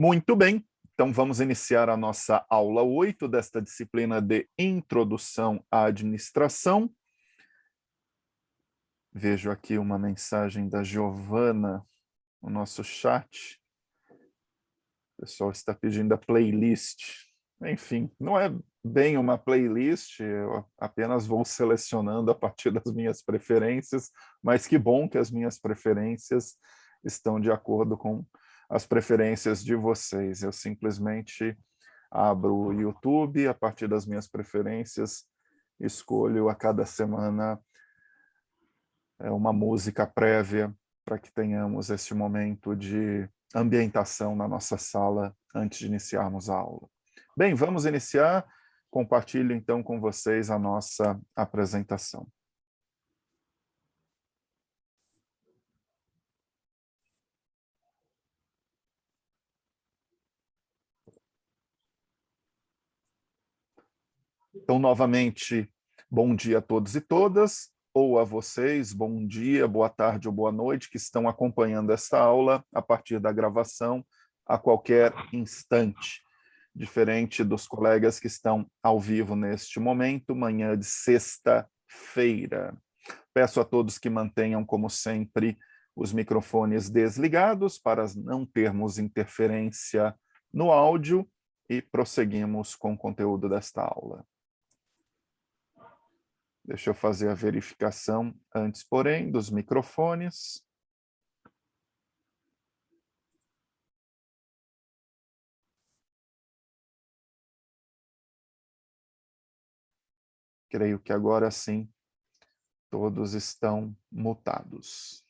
Muito bem, então vamos iniciar a nossa aula 8 desta disciplina de Introdução à Administração. Vejo aqui uma mensagem da Giovana no nosso chat. O pessoal está pedindo a playlist. Enfim, não é bem uma playlist, eu apenas vou selecionando a partir das minhas preferências, mas que bom que as minhas preferências estão de acordo com as preferências de vocês. Eu simplesmente abro o YouTube, a partir das minhas preferências, escolho a cada semana uma música prévia para que tenhamos esse momento de ambientação na nossa sala antes de iniciarmos a aula. Bem, vamos iniciar. Compartilho então com vocês a nossa apresentação. Então, novamente, bom dia a todos e todas, ou a vocês, bom dia, boa tarde ou boa noite, que estão acompanhando esta aula a partir da gravação a qualquer instante, diferente dos colegas que estão ao vivo neste momento, manhã de sexta-feira. Peço a todos que mantenham, como sempre, os microfones desligados para não termos interferência no áudio e prosseguimos com o conteúdo desta aula. Deixa eu fazer a verificação antes, porém, dos microfones. Creio que agora sim, todos estão mutados.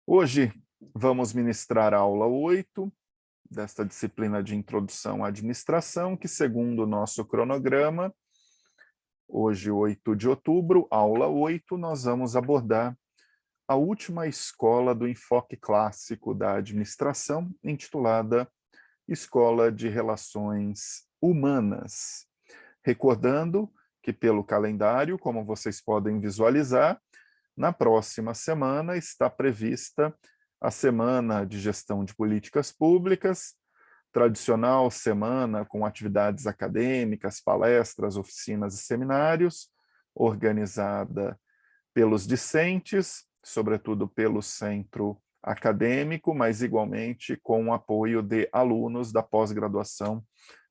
Hoje vamos ministrar a aula 8 desta disciplina de Introdução à Administração, que segundo o nosso cronograma, hoje 8 de outubro, aula 8, nós vamos abordar a última escola do enfoque clássico da administração, intitulada Escola de Relações Humanas. Recordando que pelo calendário, como vocês podem visualizar, na próxima semana está prevista a Semana de Gestão de Políticas Públicas, tradicional semana com atividades acadêmicas, palestras, oficinas e seminários, organizada pelos discentes, sobretudo pelo centro acadêmico, mas igualmente com o apoio de alunos da pós-graduação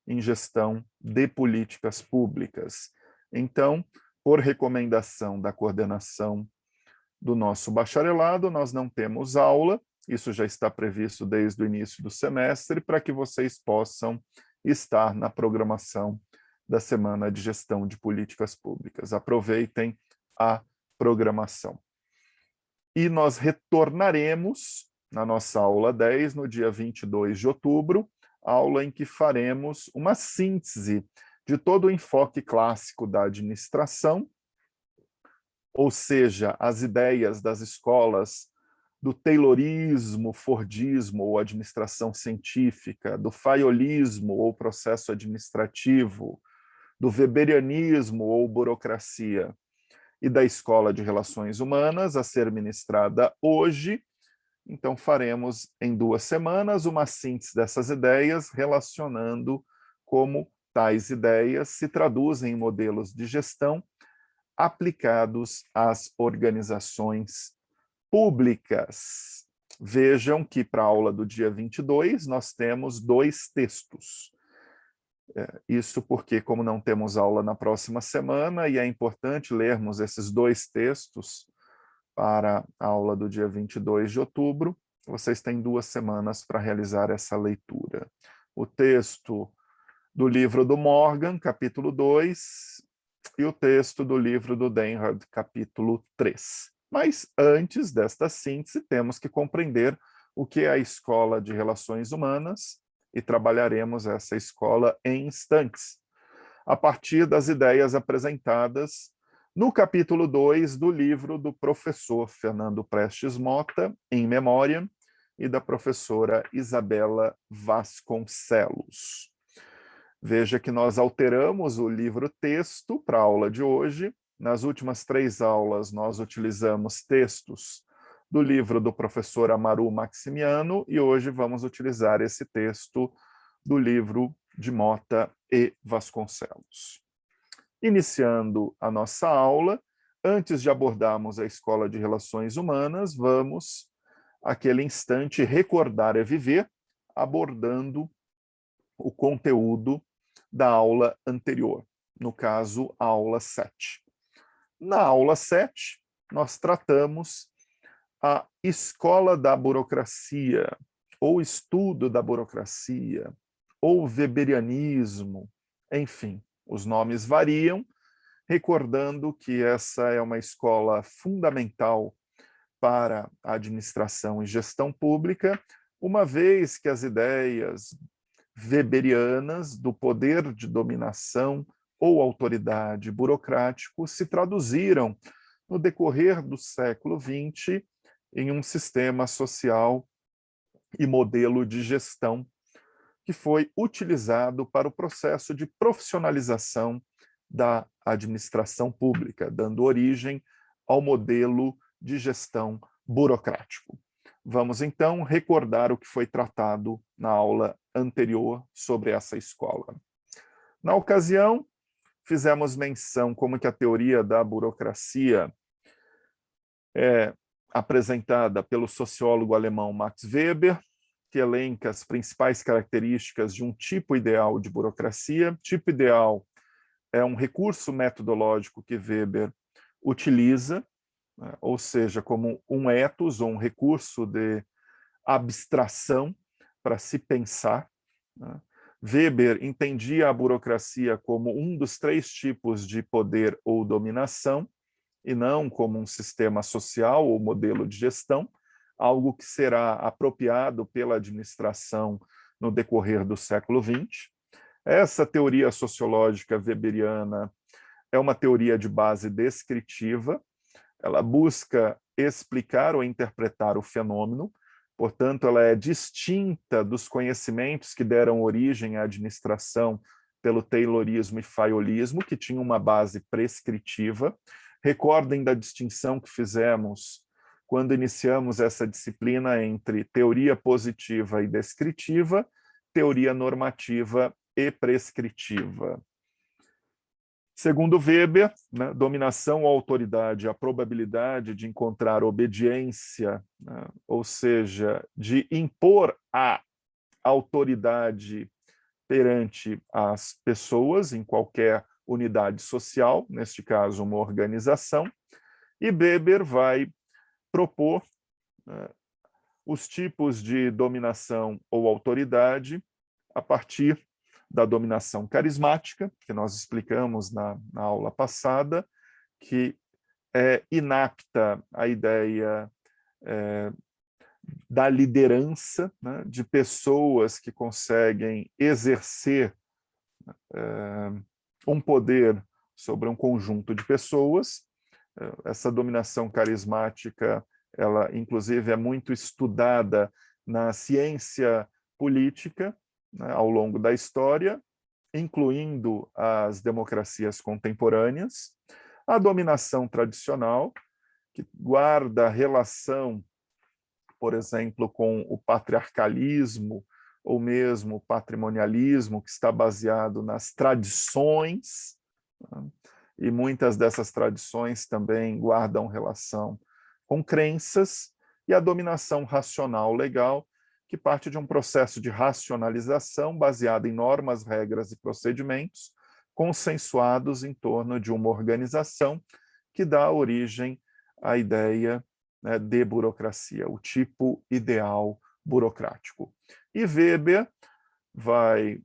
em gestão de políticas públicas. Então, por recomendação da coordenação do nosso bacharelado, nós não temos aula, isso já está previsto desde o início do semestre, para que vocês possam estar na programação da Semana de Gestão de Políticas Públicas. Aproveitem a programação. E nós retornaremos na nossa aula 10, no dia 22 de outubro, aula em que faremos uma síntese de todo o enfoque clássico da administração, ou seja, as ideias das escolas do Taylorismo, Fordismo ou administração científica, do Fayolismo ou processo administrativo, do Weberianismo ou burocracia, e da Escola de Relações Humanas, a ser ministrada hoje. Então, faremos em 2 semanas uma síntese dessas ideias, relacionando como tais ideias se traduzem em modelos de gestão aplicados às organizações públicas. Vejam que para a aula do dia 22 nós temos 2 textos. Isso porque, como não temos aula na próxima semana, e é importante lermos esses 2 textos para a aula do dia 22 de outubro, vocês têm 2 semanas para realizar essa leitura. O texto do livro do Morgan, capítulo 2, e o texto do livro do Denhard, capítulo 3. Mas antes desta síntese, temos que compreender o que é a Escola de Relações Humanas, e trabalharemos essa escola em instantes, a partir das ideias apresentadas no capítulo 2 do livro do professor Fernando Prestes Mota, Em Memória, e da professora Isabela Vasconcelos. Veja que nós alteramos o livro-texto para a aula de hoje. Nas últimas 3 aulas, nós utilizamos textos do livro do professor Amaru Maximiano e hoje vamos utilizar esse texto do livro de Mota e Vasconcelos. Iniciando a nossa aula, antes de abordarmos a Escola de Relações Humanas, vamos, àquele instante, recordar é viver, abordando o conteúdo da aula anterior, no caso, a aula 7. Na aula 7, nós tratamos a escola da burocracia, ou estudo da burocracia, ou weberianismo, enfim, os nomes variam, recordando que essa é uma escola fundamental para a administração e gestão pública, uma vez que as ideias weberianas do poder de dominação ou autoridade burocrático se traduziram no decorrer do século XX em um sistema social e modelo de gestão que foi utilizado para o processo de profissionalização da administração pública, dando origem ao modelo de gestão burocrático. Vamos, então, recordar o que foi tratado na aula anterior sobre essa escola. Na ocasião, fizemos menção como que a teoria da burocracia é apresentada pelo sociólogo alemão Max Weber, que elenca as principais características de um tipo ideal de burocracia. Tipo ideal é um recurso metodológico que Weber utiliza, né, ou seja, como um ethos ou um recurso de abstração para se pensar, né. Weber entendia a burocracia como um dos 3 tipos de poder ou dominação, e não como um sistema social ou modelo de gestão, algo que será apropriado pela administração no decorrer do século XX. Essa teoria sociológica weberiana é uma teoria de base descritiva, ela busca explicar ou interpretar o fenômeno, portanto, ela é distinta dos conhecimentos que deram origem à administração pelo Taylorismo e Fayolismo, que tinham uma base prescritiva. Recordem da distinção que fizemos quando iniciamos essa disciplina entre teoria positiva e descritiva, teoria normativa e prescritiva. Segundo Weber, né, dominação ou autoridade, a probabilidade de encontrar obediência, né, ou seja, de impor a autoridade perante as pessoas em qualquer unidade social, neste caso uma organização, e Weber vai propor os tipos de dominação ou autoridade a partir da dominação carismática, que nós explicamos na aula passada, que é inapta à ideia da liderança, né, de pessoas que conseguem exercer um poder sobre um conjunto de pessoas. Essa dominação carismática, ela inclusive é muito estudada na ciência política, né, ao longo da história, incluindo as democracias contemporâneas. A dominação tradicional, que guarda relação, por exemplo, com o patriarcalismo ou mesmo o patrimonialismo, que está baseado nas tradições, né? E muitas dessas tradições também guardam relação com crenças, e a dominação racional legal, que parte de um processo de racionalização baseado em normas, regras e procedimentos consensuados em torno de uma organização que dá origem à ideia, né, de burocracia, o tipo ideal burocrático. E Weber vai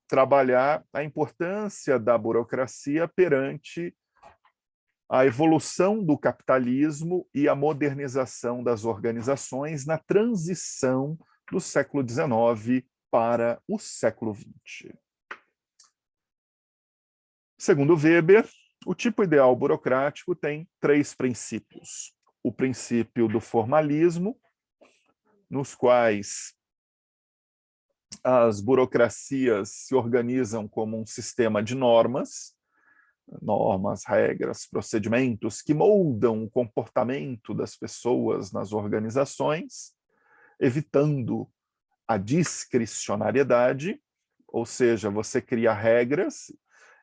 trabalhar a importância da burocracia perante a evolução do capitalismo e a modernização das organizações na transição do século XIX para o século XX. Segundo Weber, o tipo ideal burocrático tem 3 princípios. O princípio do formalismo, nos quais as burocracias se organizam como um sistema de normas, regras, procedimentos que moldam o comportamento das pessoas nas organizações, evitando a discricionariedade, ou seja, você cria regras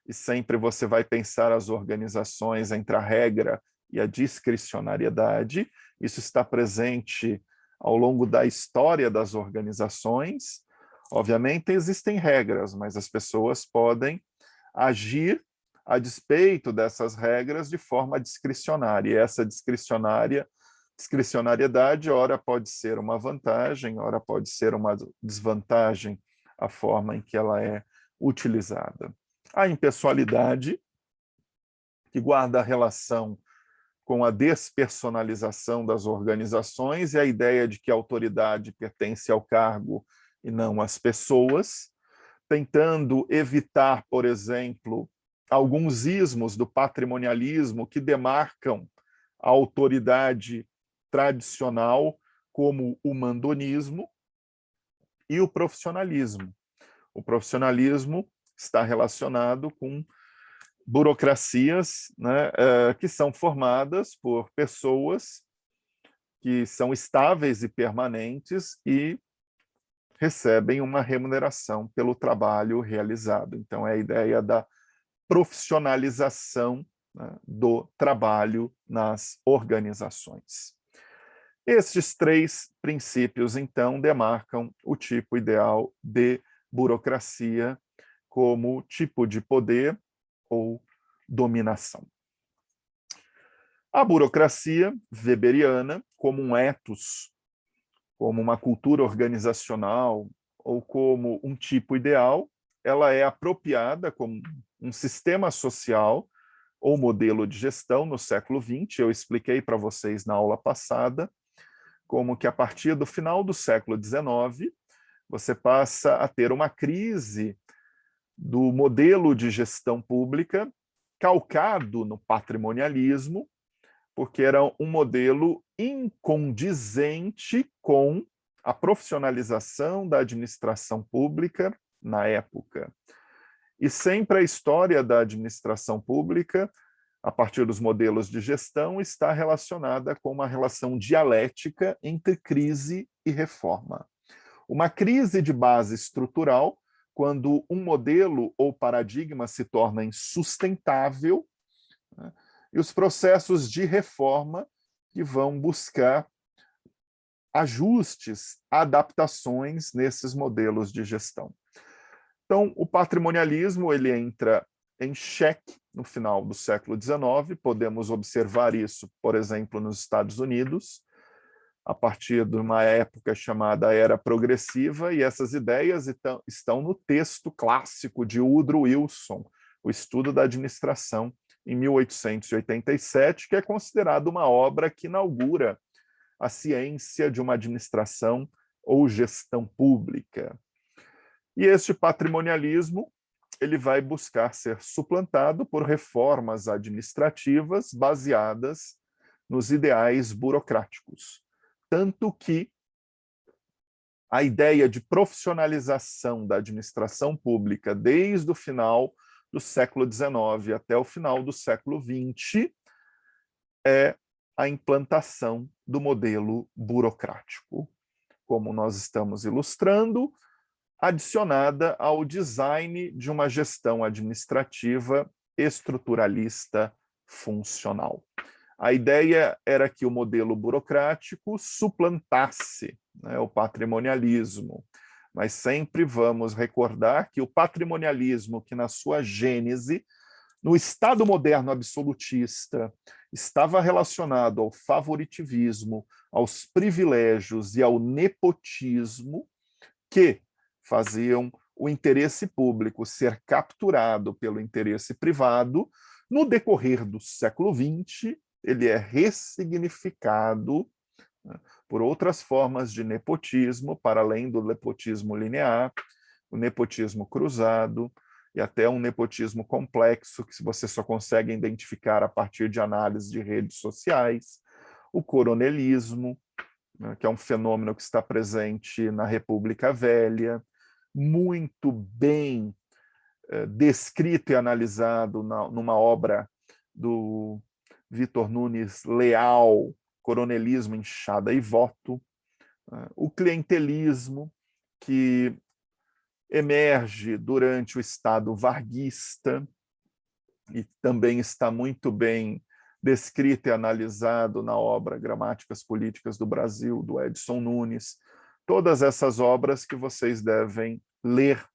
e sempre você vai pensar as organizações entre a regra e a discricionariedade. Isso está presente ao longo da história das organizações. Obviamente existem regras, mas as pessoas podem agir a despeito dessas regras de forma discricionária. E essa discricionariedade, ora pode ser uma vantagem, ora pode ser uma desvantagem, a forma em que ela é utilizada. A impessoalidade, que guarda relação com a despersonalização das organizações e a ideia de que a autoridade pertence ao cargo e não às pessoas, tentando evitar, por exemplo, alguns ismos do patrimonialismo que demarcam a autoridade tradicional, como o mandonismo e o profissionalismo. O profissionalismo está relacionado com burocracias, né, que são formadas por pessoas que são estáveis e permanentes e recebem uma remuneração pelo trabalho realizado. Então, é a ideia da profissionalização, né, do trabalho nas organizações. Estes três princípios, então, demarcam o tipo ideal de burocracia como tipo de poder ou dominação. A burocracia weberiana, como um ethos, como uma cultura organizacional ou como um tipo ideal, ela é apropriada como um sistema social ou modelo de gestão no século XX. Eu expliquei para vocês na aula passada como que a partir do final do século XIX, você passa a ter uma crise do modelo de gestão pública calcado no patrimonialismo, porque era um modelo incondizente com a profissionalização da administração pública na época. E sempre a história da administração pública, a partir dos modelos de gestão, está relacionada com uma relação dialética entre crise e reforma. Uma crise de base estrutural, quando um modelo ou paradigma se torna insustentável, né, e os processos de reforma que vão buscar ajustes, adaptações nesses modelos de gestão. Então, o patrimonialismo ele entra em xeque no final do século XIX, podemos observar isso, por exemplo, nos Estados Unidos, a partir de uma época chamada Era Progressiva, e essas ideias estão no texto clássico de Woodrow Wilson, O Estudo da Administração, em 1887, que é considerado uma obra que inaugura a ciência de uma administração ou gestão pública. E este patrimonialismo ele vai buscar ser suplantado por reformas administrativas baseadas nos ideais burocráticos. Tanto que a ideia de profissionalização da administração pública desde o final do século XIX até o final do século XX é a implantação do modelo burocrático, como nós estamos ilustrando, adicionada ao design de uma gestão administrativa estruturalista funcional. A ideia era que o modelo burocrático suplantasse, né, o patrimonialismo, mas sempre vamos recordar que o patrimonialismo, que na sua gênese, no Estado moderno absolutista, estava relacionado ao favoritivismo, aos privilégios e ao nepotismo, que faziam o interesse público ser capturado pelo interesse privado. No decorrer do século XX, ele é ressignificado, né, por outras formas de nepotismo, para além do nepotismo linear, o nepotismo cruzado, e até um nepotismo complexo, que você só consegue identificar a partir de análise de redes sociais, o coronelismo, né, que é um fenômeno que está presente na República Velha, muito bem descrito e analisado numa obra do Vitor Nunes Leal, Coronelismo, Enxada e Voto, o clientelismo, que emerge durante o Estado varguista e também está muito bem descrito e analisado na obra Gramáticas Políticas do Brasil, do Edson Nunes. Todas essas obras que vocês devem ler,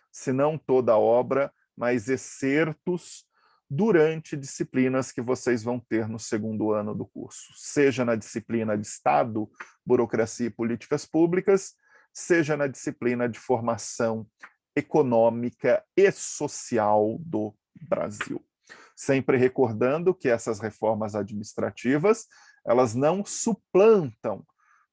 se não toda a obra, mas excertos durante disciplinas que vocês vão ter no segundo ano do curso, seja na disciplina de Estado, Burocracia e Políticas Públicas, seja na disciplina de Formação Econômica e Social do Brasil. Sempre recordando que essas reformas administrativas, elas não suplantam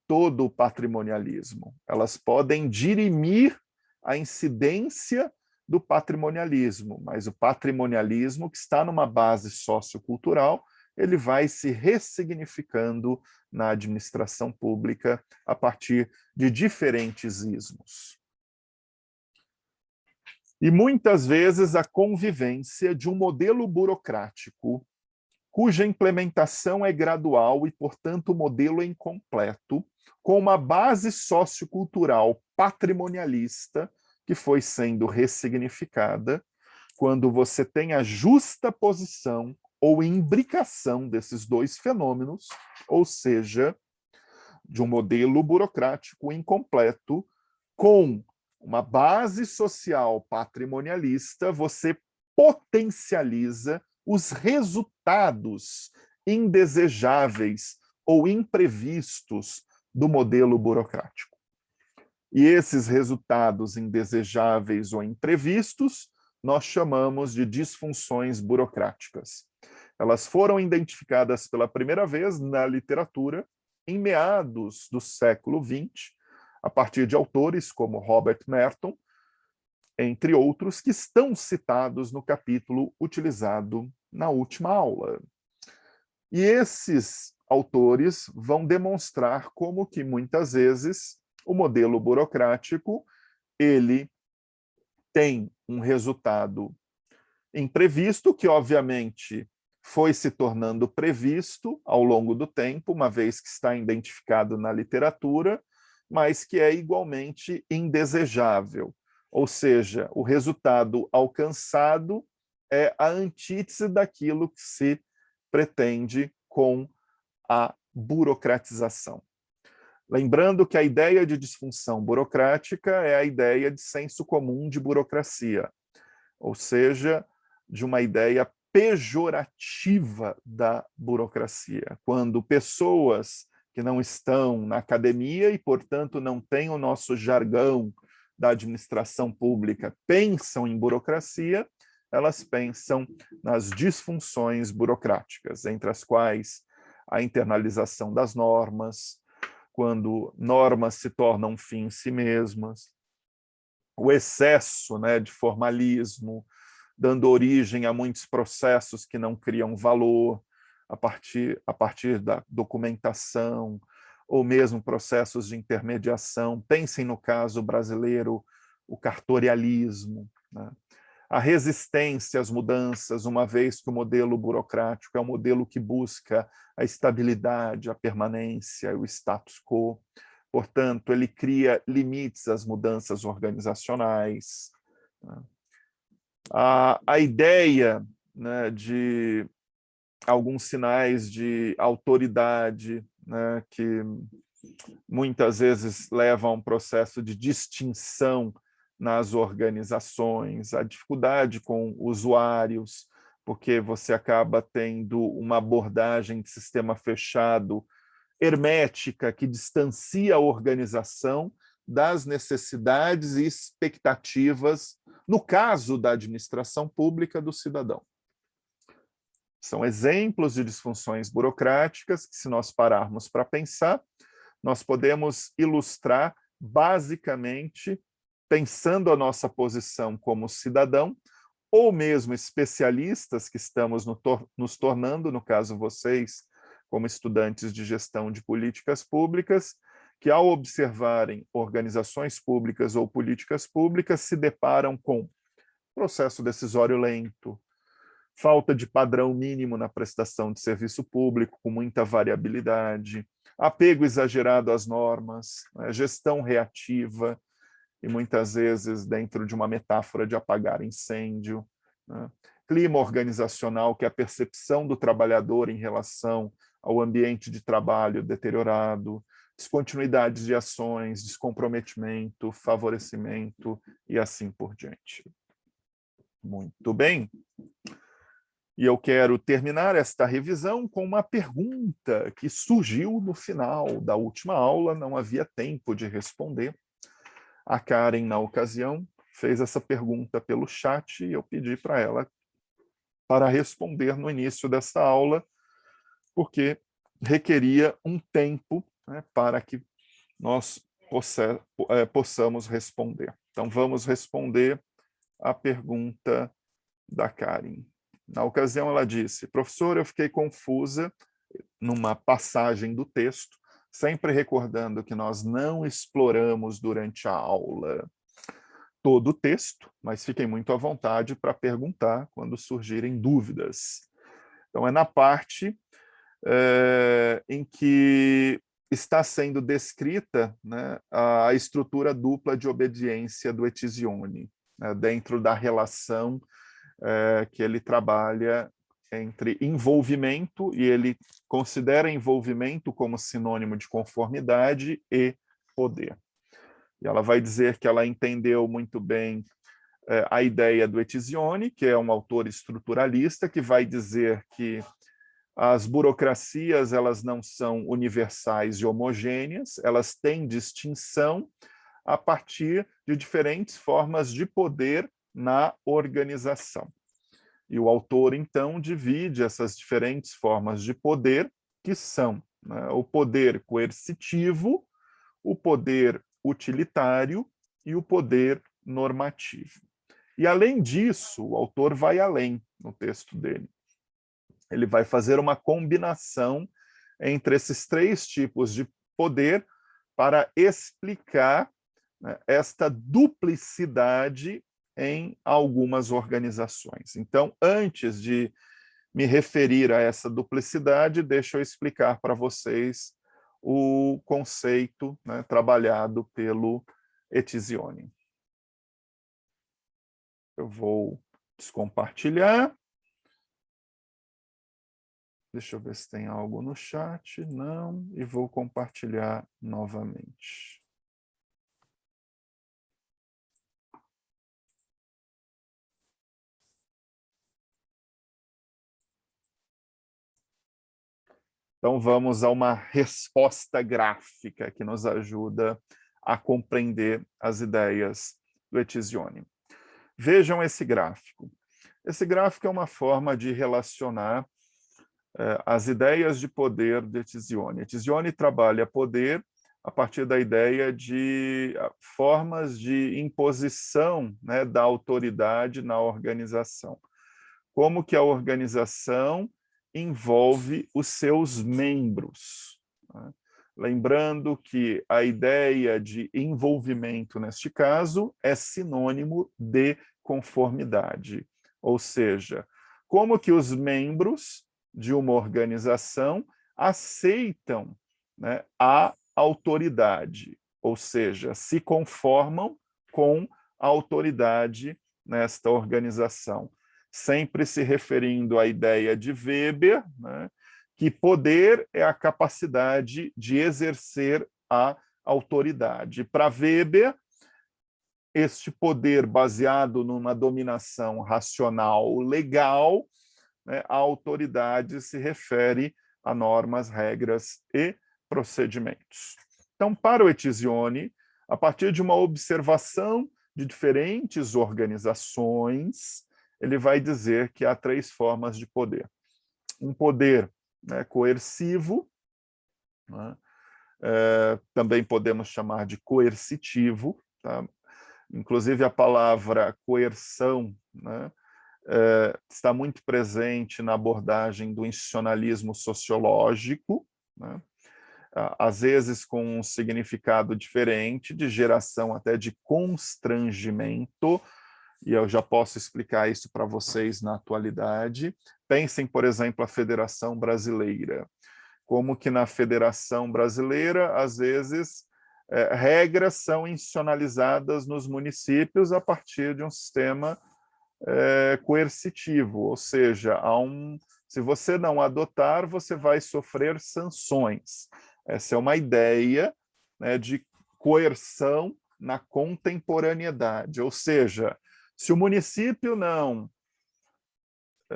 todo o patrimonialismo, elas podem dirimir a incidência do patrimonialismo, mas o patrimonialismo, que está numa base sociocultural, ele vai se ressignificando na administração pública a partir de diferentes ismos. E muitas vezes a convivência de um modelo burocrático, cuja implementação é gradual e, portanto, o modelo é incompleto, com uma base sociocultural patrimonialista que foi sendo ressignificada, quando você tem a justa posição ou imbricação desses dois fenômenos, ou seja, de um modelo burocrático incompleto com uma base social patrimonialista, você potencializa os resultados indesejáveis ou imprevistos do modelo burocrático. E esses resultados indesejáveis ou imprevistos nós chamamos de disfunções burocráticas. Elas foram identificadas pela primeira vez na literatura em meados do século XX, a partir de autores como Robert Merton, entre outros, que estão citados no capítulo utilizado na última aula. E esses autores vão demonstrar como que, muitas vezes, o modelo burocrático ele tem um resultado imprevisto, que, obviamente, foi se tornando previsto ao longo do tempo, uma vez que está identificado na literatura, mas que é igualmente indesejável. Ou seja, o resultado alcançado é a antítese daquilo que se pretende com a burocratização. Lembrando que a ideia de disfunção burocrática é a ideia de senso comum de burocracia, ou seja, de uma ideia pejorativa da burocracia, quando pessoas que não estão na academia e, portanto, não têm o nosso jargão da administração pública, pensam em burocracia, elas pensam nas disfunções burocráticas, entre as quais a internalização das normas, quando normas se tornam um fim em si mesmas, o excesso, né, de formalismo, dando origem a muitos processos que não criam valor a partir da documentação, ou mesmo processos de intermediação. Pensem no caso brasileiro, o cartorialismo, né? A resistência às mudanças, uma vez que o modelo burocrático é um modelo que busca a estabilidade, a permanência, o status quo. Portanto, ele cria limites às mudanças organizacionais. A ideia, né, de alguns sinais de autoridade, né, que muitas vezes levam a um processo de distinção nas organizações, a dificuldade com usuários, porque você acaba tendo uma abordagem de sistema fechado hermética que distancia a organização das necessidades e expectativas, no caso da administração pública, do cidadão. São exemplos de disfunções burocráticas que, se nós pararmos para pensar, nós podemos ilustrar basicamente pensando a nossa posição como cidadão, ou mesmo especialistas que estamos nos tornando, no caso vocês, como estudantes de gestão de políticas públicas, que, ao observarem organizações públicas ou políticas públicas, se deparam com processo decisório lento, falta de padrão mínimo na prestação de serviço público, com muita variabilidade, apego exagerado às normas, né, gestão reativa, e muitas vezes dentro de uma metáfora de apagar incêndio, né, clima organizacional, que é a percepção do trabalhador em relação ao ambiente de trabalho deteriorado, descontinuidades de ações, descomprometimento, favorecimento e assim por diante. Muito bem. E eu quero terminar esta revisão com uma pergunta que surgiu no final da última aula, não havia tempo de responder. A Karen, na ocasião, fez essa pergunta pelo chat e eu pedi para ela para responder no início desta aula, porque requeria um tempo, né, para que nós possamos responder. Então, vamos responder a pergunta da Karen. Na ocasião, ela disse: professor, eu fiquei confusa numa passagem do texto, sempre recordando que nós não exploramos durante a aula todo o texto, mas fiquem muito à vontade para perguntar quando surgirem dúvidas. Então, é na parte em que está sendo descrita, né, a estrutura dupla de obediência do Etisione, né, dentro da relação que ele trabalha entre envolvimento, e ele considera envolvimento como sinônimo de conformidade e poder. E ela vai dizer que ela entendeu muito bem a ideia do Etisione, que é um autor estruturalista, que vai dizer que as burocracias, elas não são universais e homogêneas, elas têm distinção a partir de diferentes formas de poder na organização. E o autor, então, divide essas diferentes formas de poder, que são, né, o poder coercitivo, o poder utilitário e o poder normativo. E, além disso, o autor vai além no texto dele. Ele vai fazer uma combinação entre esses três tipos de poder para explicar, né, esta duplicidade em algumas organizações. Então, antes de me referir a essa duplicidade, deixa eu explicar para vocês o conceito, né, trabalhado pelo Etisione. Eu vou descompartilhar. Deixa eu ver se tem algo no chat. Não. E vou compartilhar novamente. Então, vamos a uma resposta gráfica que nos ajuda a compreender as ideias do Etisione. Vejam esse gráfico. Esse gráfico é uma forma de relacionar as ideias de poder de Etisione. Etisione trabalha poder a partir da ideia de formas de imposição, né, da autoridade na organização. Como que a organização envolve os seus membros, né? Lembrando que a ideia de envolvimento, neste caso, é sinônimo de conformidade. Ou seja, como que os membros de uma organização aceitam, né, a autoridade, ou seja, se conformam com a autoridade nesta organização. Sempre se referindo à ideia de Weber, né, que poder é a capacidade de exercer a autoridade. Para Weber, este poder baseado numa dominação racional legal, né, a autoridade se refere a normas, regras e procedimentos. Então, para o Etisione, a partir de uma observação de diferentes organizações, ele vai dizer que há três formas de poder. Um poder, né, coercivo, né, também podemos chamar de coercitivo, tá? Inclusive a palavra coerção, né, está muito presente na abordagem do institucionalismo sociológico, né? às vezes com um significado diferente, de geração até de constrangimento, e eu já posso explicar isso para vocês na atualidade. Pensem, por exemplo, a Federação Brasileira. Como que na Federação Brasileira, às vezes, regras são institucionalizadas nos municípios a partir de um sistema coercitivo, ou seja, se você não adotar, você vai sofrer sanções. Essa é uma ideia, né, de coerção na contemporaneidade, ou seja, se o município não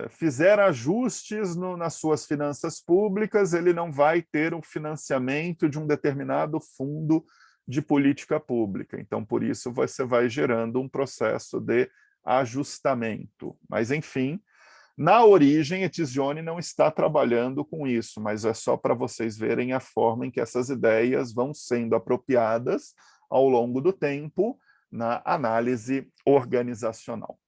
fizer ajustes nas suas finanças públicas, ele não vai ter o financiamento de um determinado fundo de política pública. Então, por isso, você vai gerando um processo de ajustamento. Mas, enfim, na origem, Etzioni não está trabalhando com isso, mas é só para vocês verem a forma em que essas ideias vão sendo apropriadas ao longo do tempo na análise organizacional.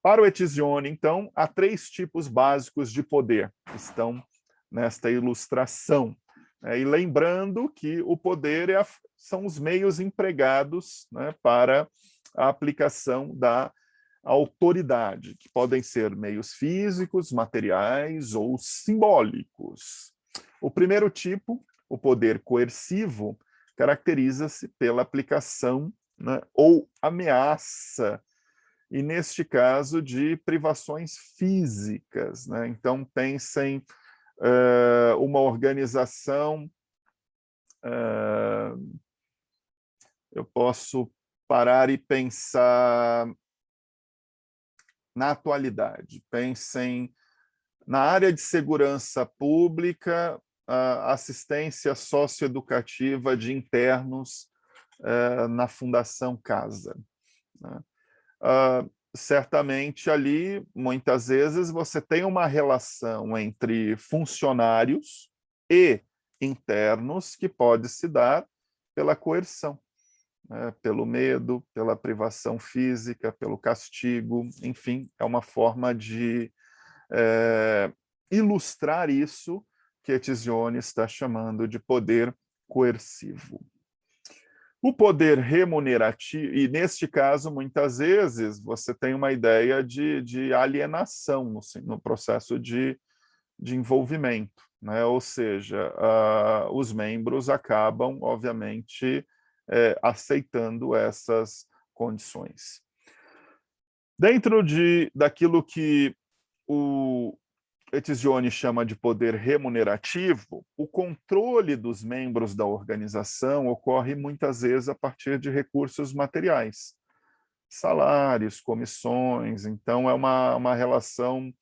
Para o Etzioni, então, há 3 tipos básicos de poder que estão nesta ilustração. E lembrando que o poder são os meios empregados, né, para a aplicação da autoridade, que podem ser meios físicos, materiais ou simbólicos. O primeiro tipo, o poder coercivo, caracteriza-se pela aplicação, né, ou ameaça, e neste caso de privações físicas, né? Então pensem uma organização, eu posso parar e pensar na atualidade, pensem na área de segurança pública, assistência socioeducativa de internos na Fundação Casa, né? Certamente ali, muitas vezes, você tem uma relação entre funcionários e internos que pode se dar pela coerção, né? Pelo medo, pela privação física, pelo castigo, enfim, é uma forma de ilustrar isso que Etzioni está chamando de poder coercivo. O poder remunerativo, e neste caso, muitas vezes, você tem uma ideia de alienação no processo de envolvimento, né? Ou seja, os membros acabam, obviamente, aceitando essas condições. Dentro daquilo que o Etzioni chama de poder remunerativo, o controle dos membros da organização ocorre muitas vezes a partir de recursos materiais, salários, comissões, então é uma relação,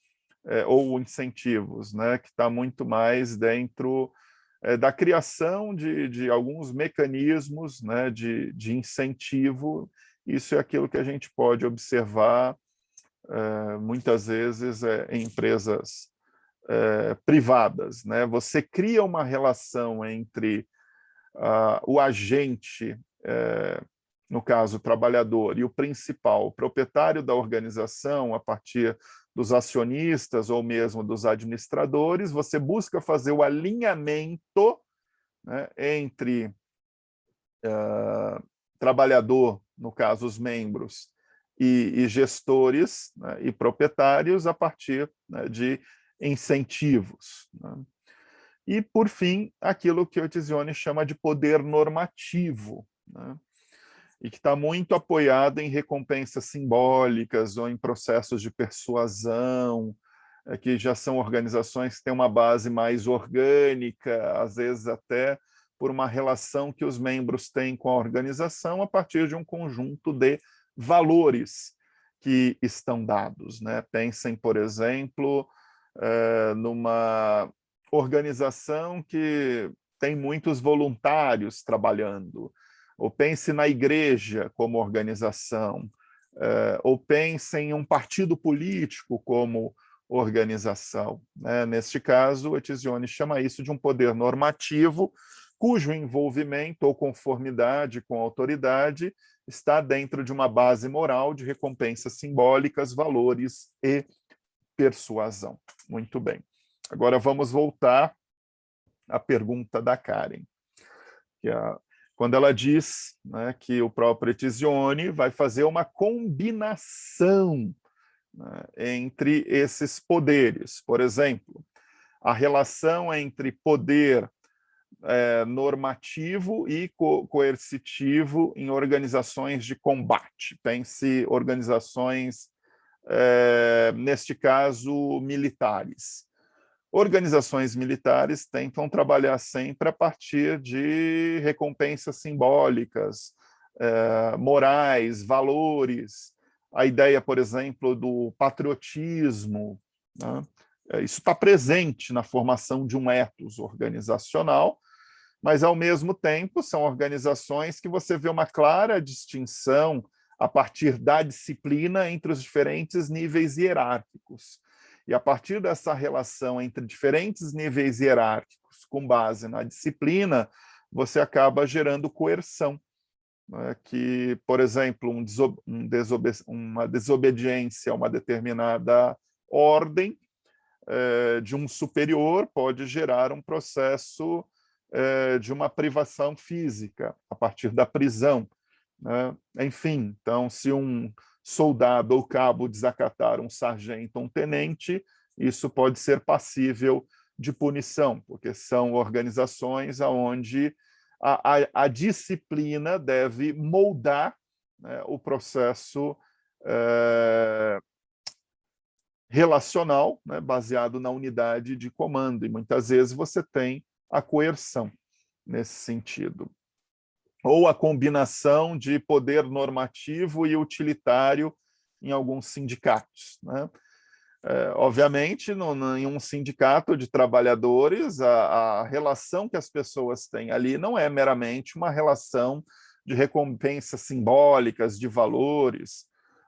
ou incentivos, né, que está muito mais dentro da criação de alguns mecanismos, né, de incentivo. Isso é aquilo que a gente pode observar muitas vezes em empresas privadas, né? Você cria uma relação entre o agente, no caso, o trabalhador, e o principal, o proprietário da organização, a partir dos acionistas ou mesmo dos administradores. Você busca fazer o alinhamento, né, entre trabalhador, no caso, os membros, e gestores, né, e proprietários a partir, né, de incentivos, né? E, por fim, aquilo que o Etzioni chama de poder normativo, né? E que está muito apoiado em recompensas simbólicas ou em processos de persuasão, que já são organizações que têm uma base mais orgânica, às vezes até por uma relação que os membros têm com a organização a partir de um conjunto de valores que estão dados, né? Pensem, por exemplo, numa organização que tem muitos voluntários trabalhando, ou pense na igreja como organização, ou pense em um partido político como organização, né? Neste caso, Etzioni chama isso de um poder normativo, cujo envolvimento ou conformidade com a autoridade está dentro de uma base moral de recompensas simbólicas, valores e persuasão. Muito bem. Agora vamos voltar à pergunta da Karen. quando ela diz, né, que o próprio Etzioni vai fazer uma combinação, né, entre esses poderes. Por exemplo, a relação entre poder normativo e coercitivo em organizações de combate. Pense organizações, neste caso, militares. Organizações militares tentam trabalhar sempre a partir de recompensas simbólicas, morais, valores. A ideia, por exemplo, do patriotismo, né? Isso está presente na formação de um ethos organizacional, mas, ao mesmo tempo, são organizações que você vê uma clara distinção a partir da disciplina entre os diferentes níveis hierárquicos. E, a partir dessa relação entre diferentes níveis hierárquicos, com base na disciplina, você acaba gerando coerção, né? Que, por exemplo, uma desobediência a uma determinada ordem de um superior pode gerar um processo de uma privação física, a partir da prisão, né? Enfim, então, se um soldado ou cabo desacatar um sargento ou um tenente, isso pode ser passível de punição, porque são organizações onde a disciplina deve moldar, né, o processo relacional, né, baseado na unidade de comando, e muitas vezes você tem a coerção nesse sentido. Ou a combinação de poder normativo e utilitário em alguns sindicatos, né? Obviamente, em um sindicato de trabalhadores, a relação que as pessoas têm ali não é meramente uma relação de recompensas simbólicas, de valores.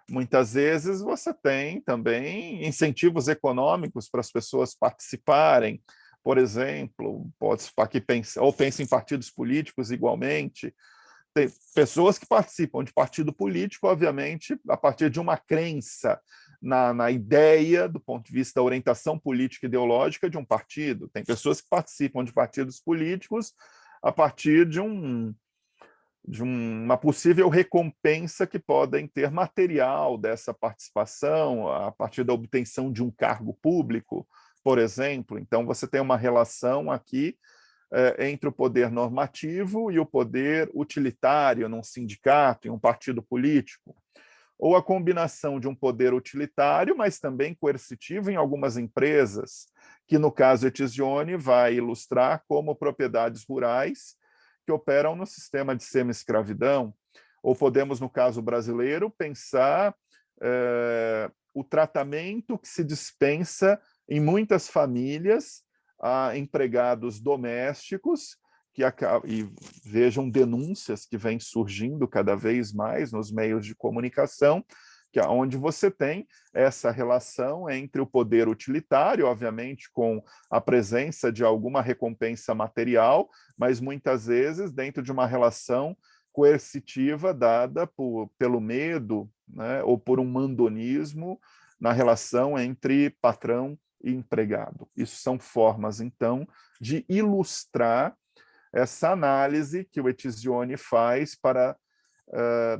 Muitas vezes você tem também incentivos econômicos para as pessoas participarem. Por exemplo, pense em partidos políticos igualmente. Tem pessoas que participam de partido político, obviamente, a partir de uma crença na ideia, do ponto de vista da orientação política e ideológica de um partido. Tem pessoas que participam de partidos políticos a partir de uma possível recompensa que podem ter material dessa participação, a partir da obtenção de um cargo público, por exemplo. Então, você tem uma relação aqui entre o poder normativo e o poder utilitário num sindicato, em um partido político, ou a combinação de um poder utilitário, mas também coercitivo em algumas empresas, que no caso Etzioni vai ilustrar como propriedades rurais que operam no sistema de semi-escravidão, ou podemos, no caso brasileiro, pensar o tratamento que se dispensa em muitas famílias a empregados domésticos, e vejam denúncias que vêm surgindo cada vez mais nos meios de comunicação, que é onde você tem essa relação entre o poder utilitário, obviamente com a presença de alguma recompensa material, mas muitas vezes dentro de uma relação coercitiva dada pelo medo, né, ou por um mandonismo na relação entre patrão e empregado. Isso são formas, então, de ilustrar essa análise que o Etzioni faz para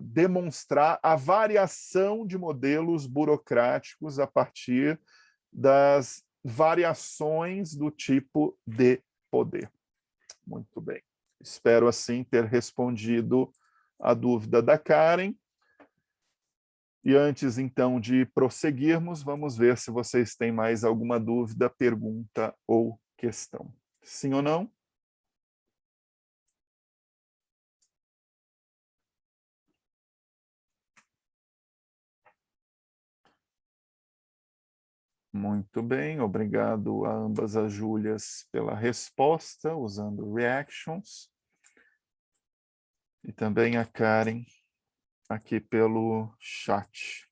demonstrar a variação de modelos burocráticos a partir das variações do tipo de poder. Muito bem. Espero, assim, ter respondido a dúvida da Karen. E antes, então, de prosseguirmos, vamos ver se vocês têm mais alguma dúvida, pergunta ou questão. Sim ou não? Muito bem, obrigado a ambas as Júlias pela resposta, usando reactions. E também a Karen aqui pelo chat.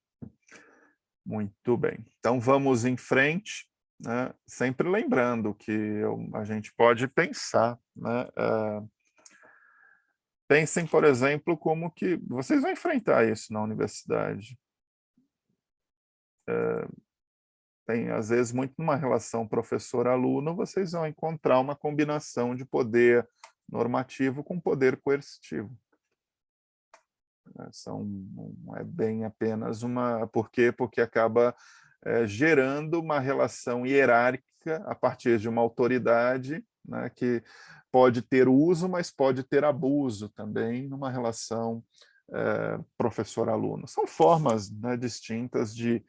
Muito bem. Então, vamos em frente, né? Sempre lembrando que a gente pode pensar, né? Pensem, por exemplo, como que vocês vão enfrentar isso na universidade. Tem, às vezes, muito numa relação professor-aluno, vocês vão encontrar uma combinação de poder normativo com poder coercitivo. Não é bem apenas uma... Por quê? Porque acaba gerando uma relação hierárquica a partir de uma autoridade, né, que pode ter uso, mas pode ter abuso também numa relação professor-aluno. São formas, né, distintas de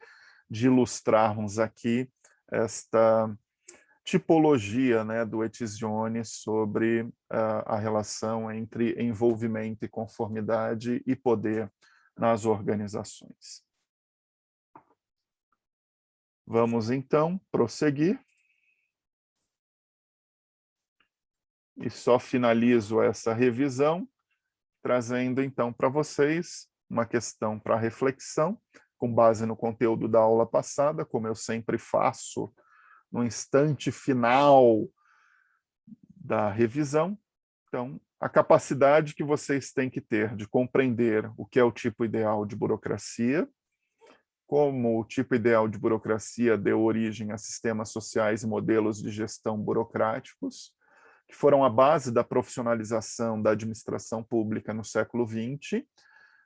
ilustrarmos aqui esta tipologia, né, do Etzioni sobre a relação entre envolvimento e conformidade e poder nas organizações. Vamos, então, prosseguir. E só finalizo essa revisão, trazendo, então, para vocês uma questão para reflexão, com base no conteúdo da aula passada, como eu sempre faço no instante final da revisão. Então, a capacidade que vocês têm que ter de compreender o que é o tipo ideal de burocracia, como o tipo ideal de burocracia deu origem a sistemas sociais e modelos de gestão burocráticos, que foram a base da profissionalização da administração pública no século XX,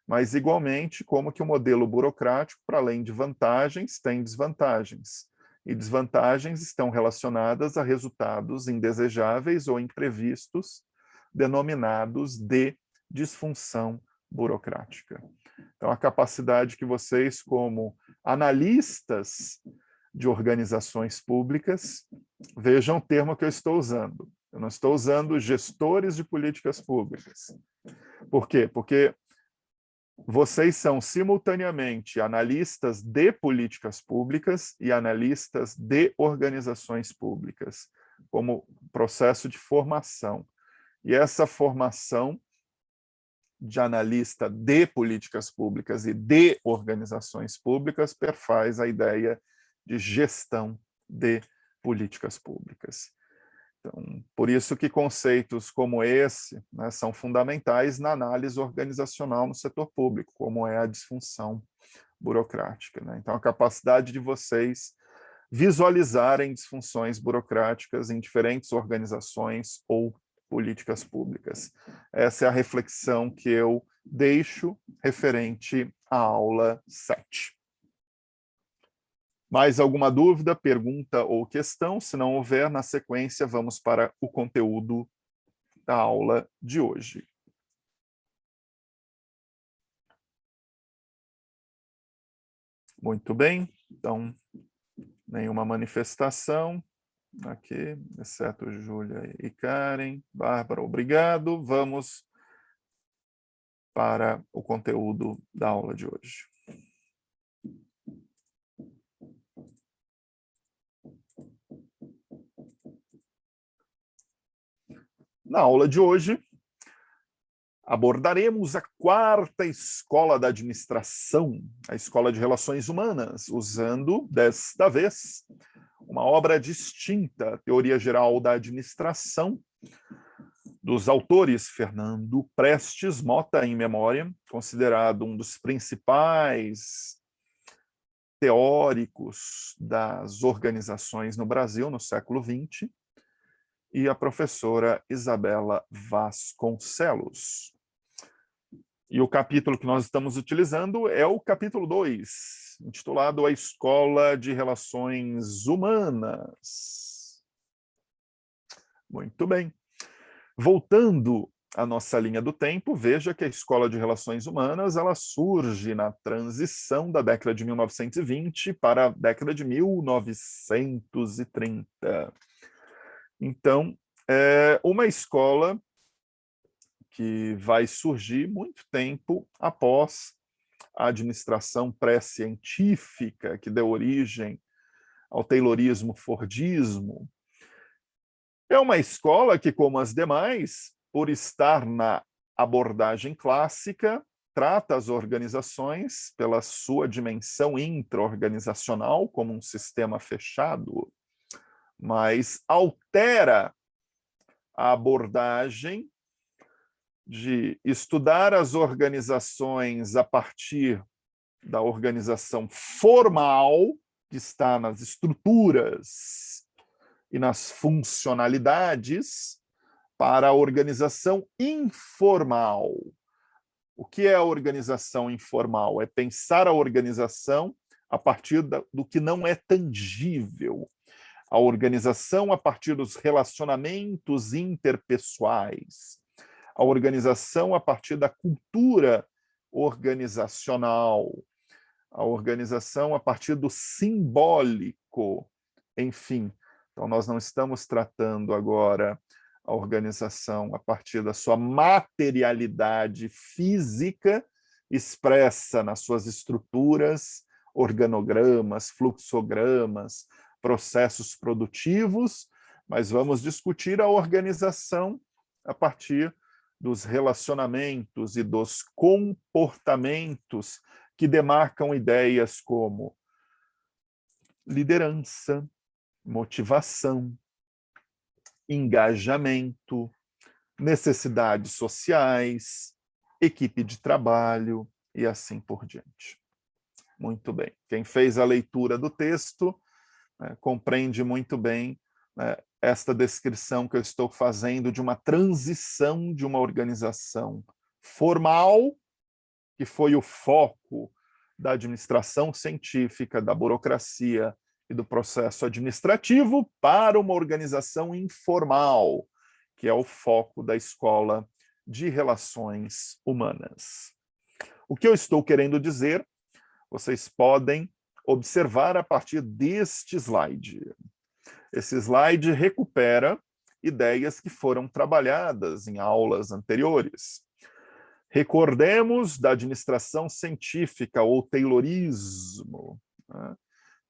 mas, igualmente, como que o modelo burocrático, para além de vantagens, tem desvantagens. E desvantagens estão relacionadas a resultados indesejáveis ou imprevistos, denominados de disfunção burocrática. Então, a capacidade que vocês, como analistas de organizações públicas, vejam o termo que eu estou usando. Eu não estou usando gestores de políticas públicas. Por quê? Porque vocês são simultaneamente analistas de políticas públicas e analistas de organizações públicas, como processo de formação. E essa formação de analista de políticas públicas e de organizações públicas perfaz a ideia de gestão de políticas públicas. Então, por isso que conceitos como esse, né, são fundamentais na análise organizacional no setor público, como é a disfunção burocrática, né? Então, a capacidade de vocês visualizarem disfunções burocráticas em diferentes organizações ou políticas públicas. Essa é a reflexão que eu deixo referente à aula 7. Mais alguma dúvida, pergunta ou questão? Se não houver, na sequência, vamos para o conteúdo da aula de hoje. Muito bem, então, nenhuma manifestação aqui, exceto Júlia e Karen. Bárbara, obrigado. Vamos para o conteúdo da aula de hoje. Na aula de hoje, abordaremos a quarta escola da administração, a Escola de Relações Humanas, usando, desta vez, uma obra distinta, Teoria Geral da Administração, dos autores Fernando Prestes Mota em memória, considerado um dos principais teóricos das organizações no Brasil no século XX, e a professora Isabela Vasconcelos. E o capítulo que nós estamos utilizando é o capítulo 2, intitulado A Escola de Relações Humanas. Muito bem. Voltando à nossa linha do tempo, veja que a Escola de Relações Humanas ela surge na transição da década de 1920 para a década de 1930. Então, é uma escola que vai surgir muito tempo após a administração pré-científica, que deu origem ao Taylorismo-Fordismo. É uma escola que, como as demais, por estar na abordagem clássica, trata as organizações pela sua dimensão intra-organizacional, como um sistema fechado, mas altera a abordagem de estudar as organizações a partir da organização formal, que está nas estruturas e nas funcionalidades, para a organização informal. O que é a organização informal? É pensar a organização a partir do que não é tangível, a organização a partir dos relacionamentos interpessoais, a organização a partir da cultura organizacional, a organização a partir do simbólico, enfim. Então, nós não estamos tratando agora a organização a partir da sua materialidade física, expressa nas suas estruturas, organogramas, fluxogramas, processos produtivos, mas vamos discutir a organização a partir dos relacionamentos e dos comportamentos que demarcam ideias como liderança, motivação, engajamento, necessidades sociais, equipe de trabalho e assim por diante. Muito bem. Quem fez a leitura do texto compreende muito bem esta descrição que eu estou fazendo de uma transição de uma organização formal, que foi o foco da administração científica, da burocracia e do processo administrativo, para uma organização informal, que é o foco da Escola de Relações Humanas. O que eu estou querendo dizer, vocês podem observar a partir deste slide. Esse slide recupera ideias que foram trabalhadas em aulas anteriores. Recordemos da administração científica, ou Taylorismo,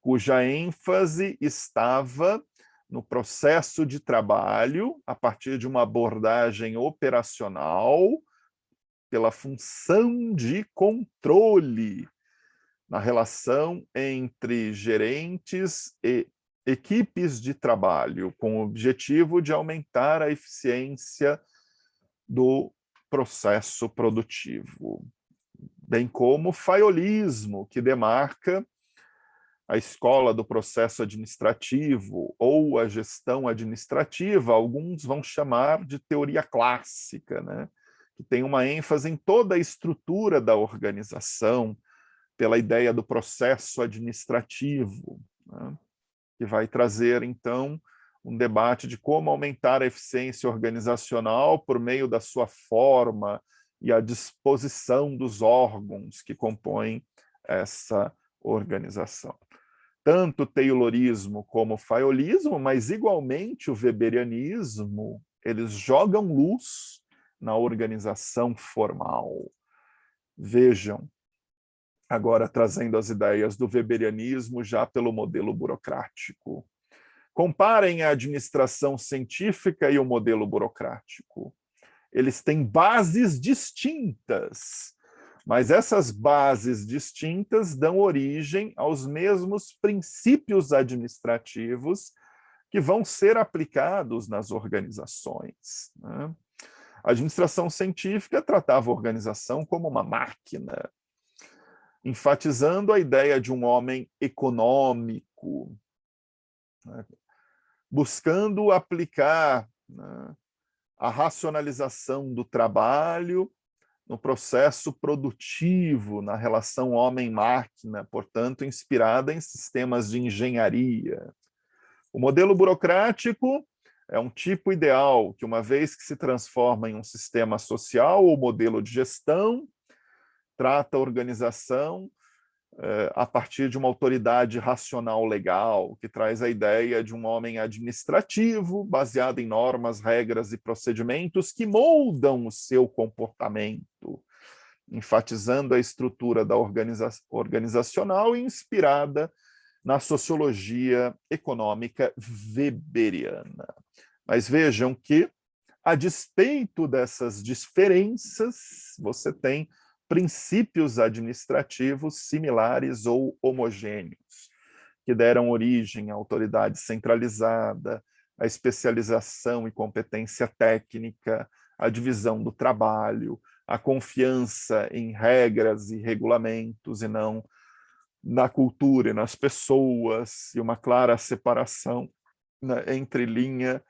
cuja ênfase estava no processo de trabalho a partir de uma abordagem operacional pela função de controle na relação entre gerentes e equipes de trabalho, com o objetivo de aumentar a eficiência do processo produtivo, bem como o faiolismo, que demarca a escola do processo administrativo ou a gestão administrativa, alguns vão chamar de teoria clássica, né? Que tem uma ênfase em toda a estrutura da organização, pela ideia do processo administrativo, né? Que vai trazer, então, um debate de como aumentar a eficiência organizacional por meio da sua forma e a disposição dos órgãos que compõem essa organização. Tanto o taylorismo como o faiolismo, mas igualmente o weberianismo, eles jogam luz na organização formal. Vejam, agora trazendo as ideias do weberianismo já pelo modelo burocrático. Comparem a administração científica e o modelo burocrático. Eles têm bases distintas, mas essas bases distintas dão origem aos mesmos princípios administrativos que vão ser aplicados nas organizações, né? A administração científica tratava a organização como uma máquina, enfatizando a ideia de um homem econômico, né, buscando aplicar, né, a racionalização do trabalho no processo produtivo, na relação homem-máquina, portanto, inspirada em sistemas de engenharia. O modelo burocrático é um tipo ideal que, uma vez que se transforma em um sistema social ou modelo de gestão, trata a organização a partir de uma autoridade racional legal, que traz a ideia de um homem administrativo, baseado em normas, regras e procedimentos que moldam o seu comportamento, enfatizando a estrutura da organizacional e inspirada na sociologia econômica weberiana. Mas vejam que, a despeito dessas diferenças, você tem princípios administrativos similares ou homogêneos, que deram origem à autoridade centralizada, à especialização e competência técnica, à divisão do trabalho, à confiança em regras e regulamentos e não na cultura e nas pessoas, e uma clara separação, né, entre linha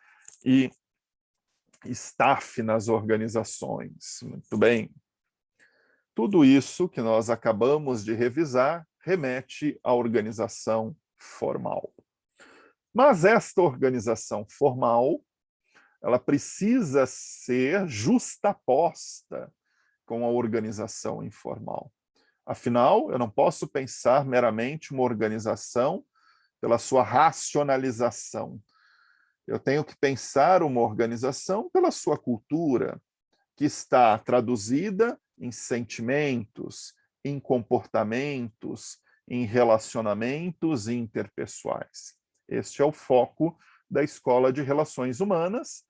e staff nas organizações. Muito bem. Tudo isso que nós acabamos de revisar remete à organização formal. Mas esta organização formal, ela precisa ser justaposta com a organização informal. Afinal, eu não posso pensar meramente uma organização pela sua racionalização. Eu tenho que pensar uma organização pela sua cultura, que está traduzida em sentimentos, em comportamentos, em relacionamentos interpessoais. Este é o foco da Escola de Relações Humanas,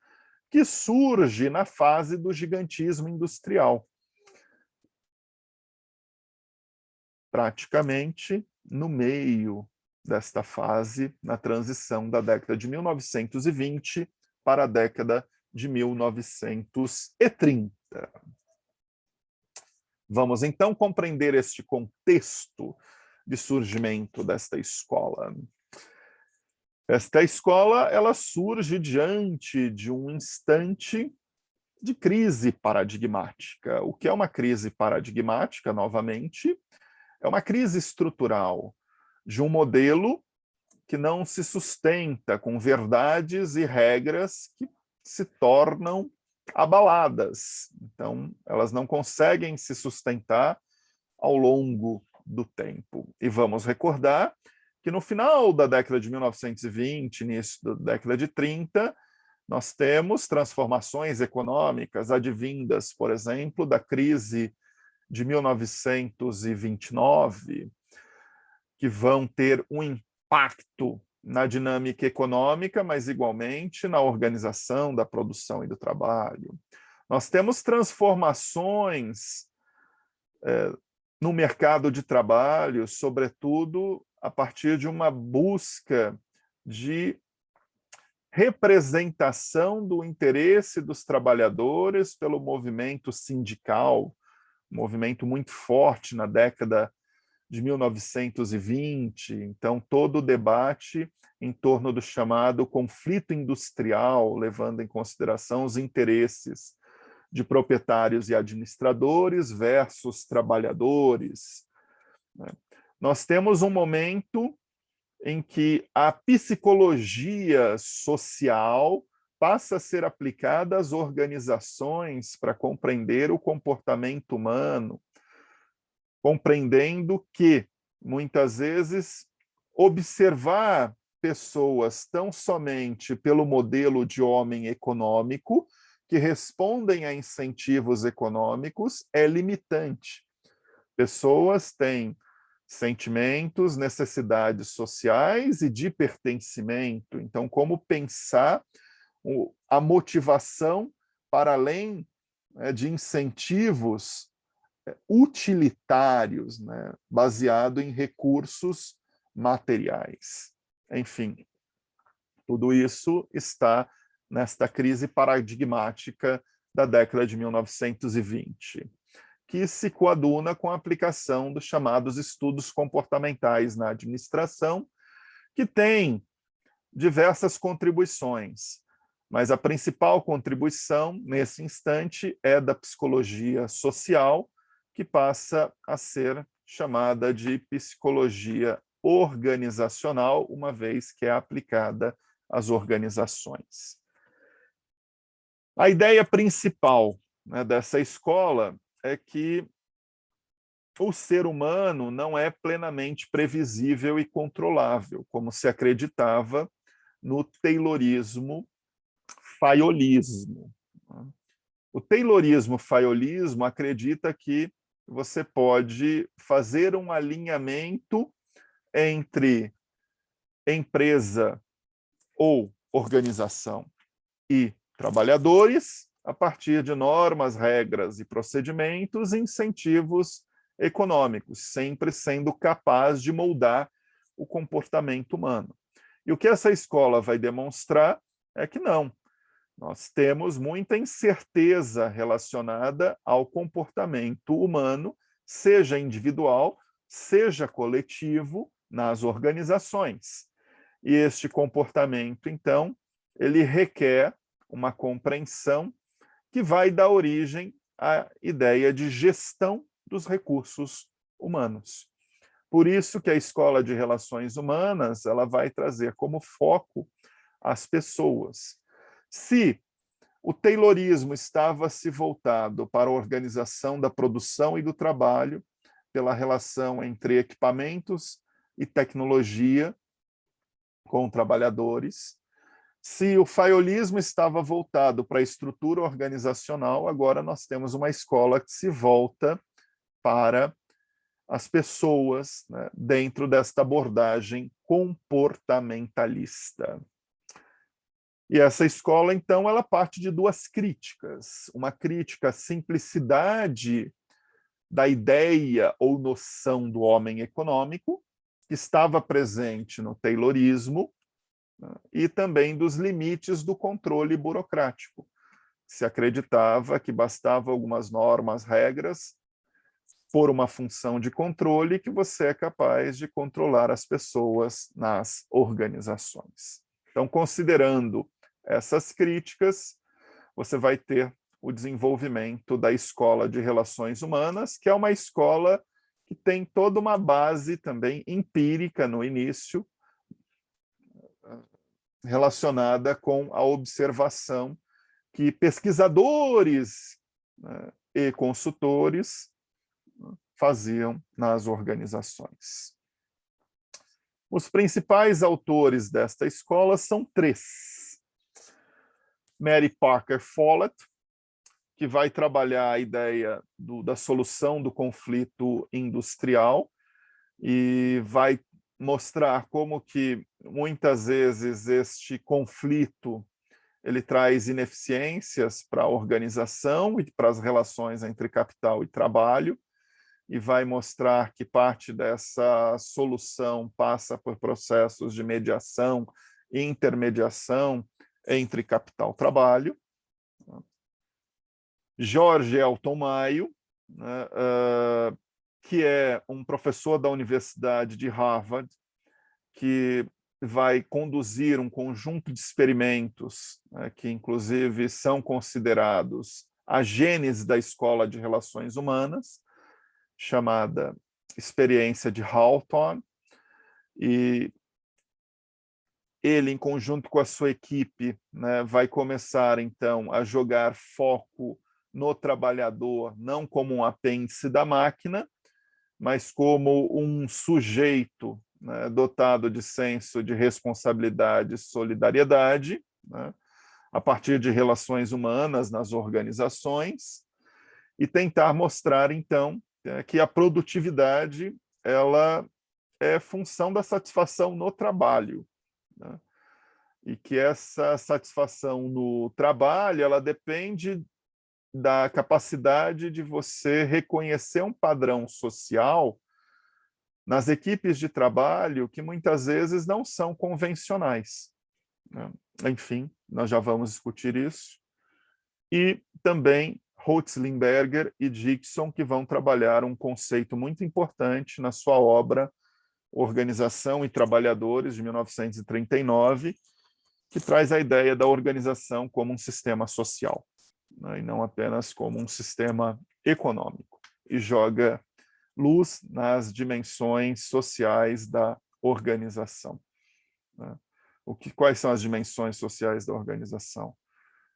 que surge na fase do gigantismo industrial. Praticamente no meio desta fase, na transição da década de 1920 para a década de 1930. Vamos então compreender este contexto de surgimento desta escola. Esta escola, ela surge diante de um instante de crise paradigmática. O que é uma crise paradigmática, novamente? É uma crise estrutural de um modelo que não se sustenta com verdades e regras que se tornam abaladas. Então, elas não conseguem se sustentar ao longo do tempo. E vamos recordar que no final da década de 1920, início da década de 30, nós temos transformações econômicas advindas, por exemplo, da crise de 1929, que vão ter um impacto na dinâmica econômica, mas igualmente na organização da produção e do trabalho. Nós temos transformações no mercado de trabalho, sobretudo a partir de uma busca de representação do interesse dos trabalhadores pelo movimento sindical, um movimento muito forte na década de 1920. Então, todo o debate em torno do chamado conflito industrial, levando em consideração os interesses de proprietários e administradores versus trabalhadores. Nós temos um momento em que a psicologia social passa a ser aplicada às organizações para compreender o comportamento humano, compreendendo que, muitas vezes, observar pessoas tão somente pelo modelo de homem econômico, que respondem a incentivos econômicos, é limitante. Pessoas têm sentimentos, necessidades sociais e de pertencimento. Então, como pensar a motivação para além de incentivos utilitários, né, baseado em recursos materiais. Enfim, tudo isso está nesta crise paradigmática da década de 1920, que se coaduna com a aplicação dos chamados estudos comportamentais na administração, que tem diversas contribuições, mas a principal contribuição, nesse instante, é da psicologia social, que passa a ser chamada de psicologia organizacional, uma vez que é aplicada às organizações. A ideia principal, né, dessa escola é que o ser humano não é plenamente previsível e controlável, como se acreditava no taylorismo-fayolismo. O taylorismo-fayolismo acredita que você pode fazer um alinhamento entre empresa ou organização e trabalhadores a partir de normas, regras e procedimentos e incentivos econômicos, sempre sendo capaz de moldar o comportamento humano. E o que essa escola vai demonstrar é que não. Nós temos muita incerteza relacionada ao comportamento humano, seja individual, seja coletivo, nas organizações. E este comportamento, então, ele requer uma compreensão que vai dar origem à ideia de gestão dos recursos humanos. Por isso que a Escola de Relações Humanas ela vai trazer como foco as pessoas. Se o Taylorismo estava se voltado para a organização da produção e do trabalho, pela relação entre equipamentos e tecnologia com trabalhadores. Se o faiolismo estava voltado para a estrutura organizacional, agora nós temos uma escola que se volta para as pessoas, né, dentro desta abordagem comportamentalista. E essa escola, então, ela parte de duas críticas. Uma crítica à simplicidade da ideia ou noção do homem econômico, que estava presente no Taylorismo, né, e também dos limites do controle burocrático. Se acreditava que bastava algumas normas, regras, por uma função de controle, que você é capaz de controlar as pessoas nas organizações. Então, considerando essas críticas, você vai ter o desenvolvimento da Escola de Relações Humanas, que é uma escola que tem toda uma base também empírica no início, relacionada com a observação que pesquisadores, né, e consultores, né, faziam nas organizações. Os principais autores desta escola são três. Mary Parker Follett, que vai trabalhar a ideia da solução do conflito industrial e vai mostrar como que muitas vezes este conflito ele traz ineficiências para a organização e para as relações entre capital e trabalho, e vai mostrar que parte dessa solução passa por processos de mediação e intermediação entre capital e trabalho. George Elton Mayo, né, que é um professor da Universidade de Harvard, que vai conduzir um conjunto de experimentos, né, que inclusive são considerados a gênese da Escola de Relações Humanas, chamada Experiência de Hawthorne, e ele, em conjunto com a sua equipe, né, vai começar, então, a jogar foco no trabalhador, não como um apêndice da máquina, mas como um sujeito, né, dotado de senso de responsabilidade e solidariedade, né, a partir de relações humanas nas organizações, e tentar mostrar, então, que a produtividade ela é função da satisfação no trabalho, né, e que essa satisfação no trabalho ela depende da capacidade de você reconhecer um padrão social nas equipes de trabalho que muitas vezes não são convencionais, né? Enfim, nós já vamos discutir isso. E também Rotzlimberger e Dixon, que vão trabalhar um conceito muito importante na sua obra Organização e Trabalhadores, de 1939, que traz a ideia da organização como um sistema social, né, e não apenas como um sistema econômico, e joga luz nas dimensões sociais da organização, né? Quais são as dimensões sociais da organização?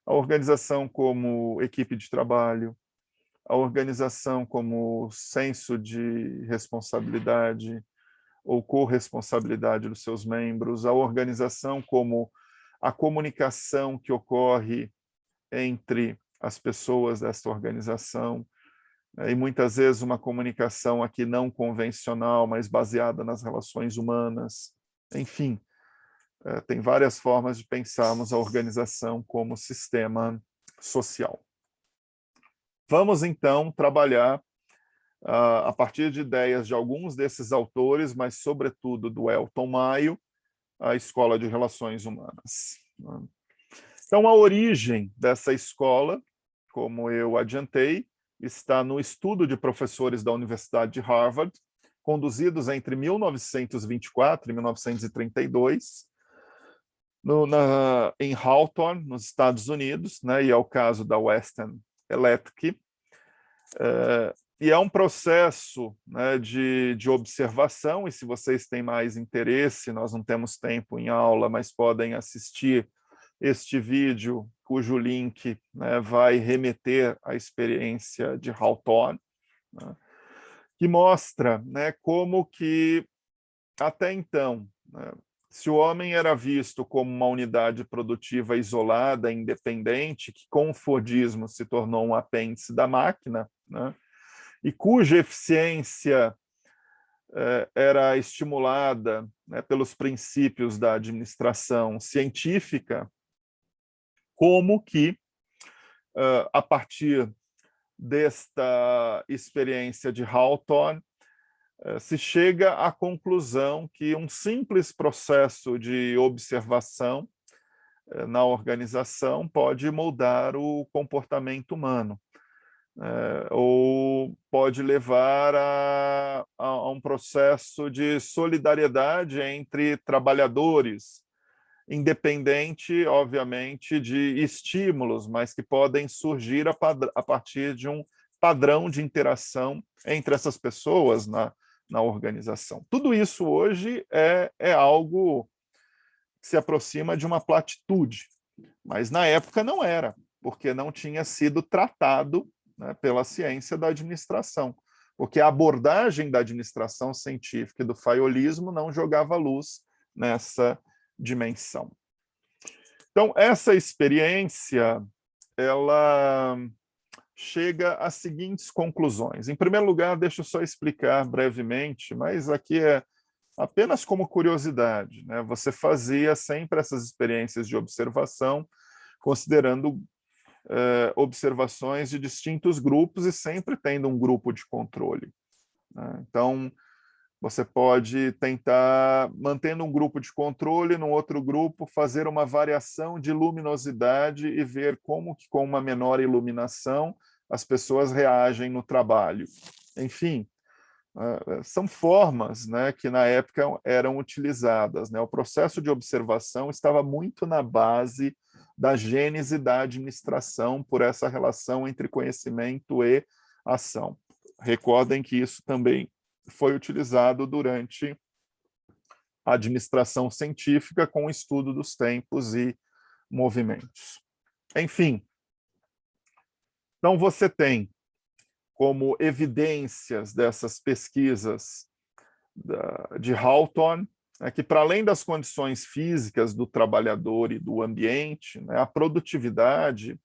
A organização como equipe de trabalho, a organização como senso de responsabilidade ou corresponsabilidade dos seus membros, a organização como a comunicação que ocorre entre as pessoas desta organização, e muitas vezes uma comunicação aqui não convencional, mas baseada nas relações humanas. Enfim, tem várias formas de pensarmos a organização como sistema social. Vamos, então, trabalhar a partir de ideias de alguns desses autores, mas, sobretudo, do Elton Mayo, a Escola de Relações Humanas. Então, a origem dessa escola, como eu adiantei, está no estudo de professores da Universidade de Harvard, conduzidos entre 1924 e 1932, em Hawthorne, nos Estados Unidos, né, e é o caso da Western Electric. E é um processo, né, de observação, e se vocês têm mais interesse, nós não temos tempo em aula, mas podem assistir este vídeo, cujo link, né, vai remeter à experiência de Hawthorne, né, que mostra, né, como que, até então, né, se o homem era visto como uma unidade produtiva isolada, independente, que com o Fordismo se tornou um apêndice da máquina, né, e cuja eficiência era estimulada, né, pelos princípios da administração científica, como que, a partir desta experiência de Hawthorne, se chega à conclusão que um simples processo de observação na organização pode moldar o comportamento humano, ou pode levar a um processo de solidariedade entre trabalhadores, independente, obviamente, de estímulos, mas que podem surgir a partir de um padrão de interação entre essas pessoas na organização. Tudo isso hoje é algo que se aproxima de uma platitude, mas na época não era, porque não tinha sido tratado, né, pela ciência da administração, porque a abordagem da administração científica e do faiolismo não jogava luz nessa dimensão. Então, essa experiência, ela chega às seguintes conclusões. Em primeiro lugar, deixa eu só explicar brevemente, mas aqui é apenas como curiosidade, né? Você fazia sempre essas experiências de observação, considerando observações de distintos grupos e sempre tendo um grupo de controle, né? Então, você pode tentar, mantendo um grupo de controle, no outro grupo, fazer uma variação de luminosidade e ver como que, com uma menor iluminação, as pessoas reagem no trabalho. Enfim, são formas, né, que na época eram utilizadas, né? O processo de observação estava muito na base da gênese da administração por essa relação entre conhecimento e ação. Recordem que isso também foi utilizado durante a administração científica com o estudo dos tempos e movimentos. Enfim, então você tem como evidências dessas pesquisas de Hawthorne, que para além das condições físicas do trabalhador e do ambiente, né, a produtividade,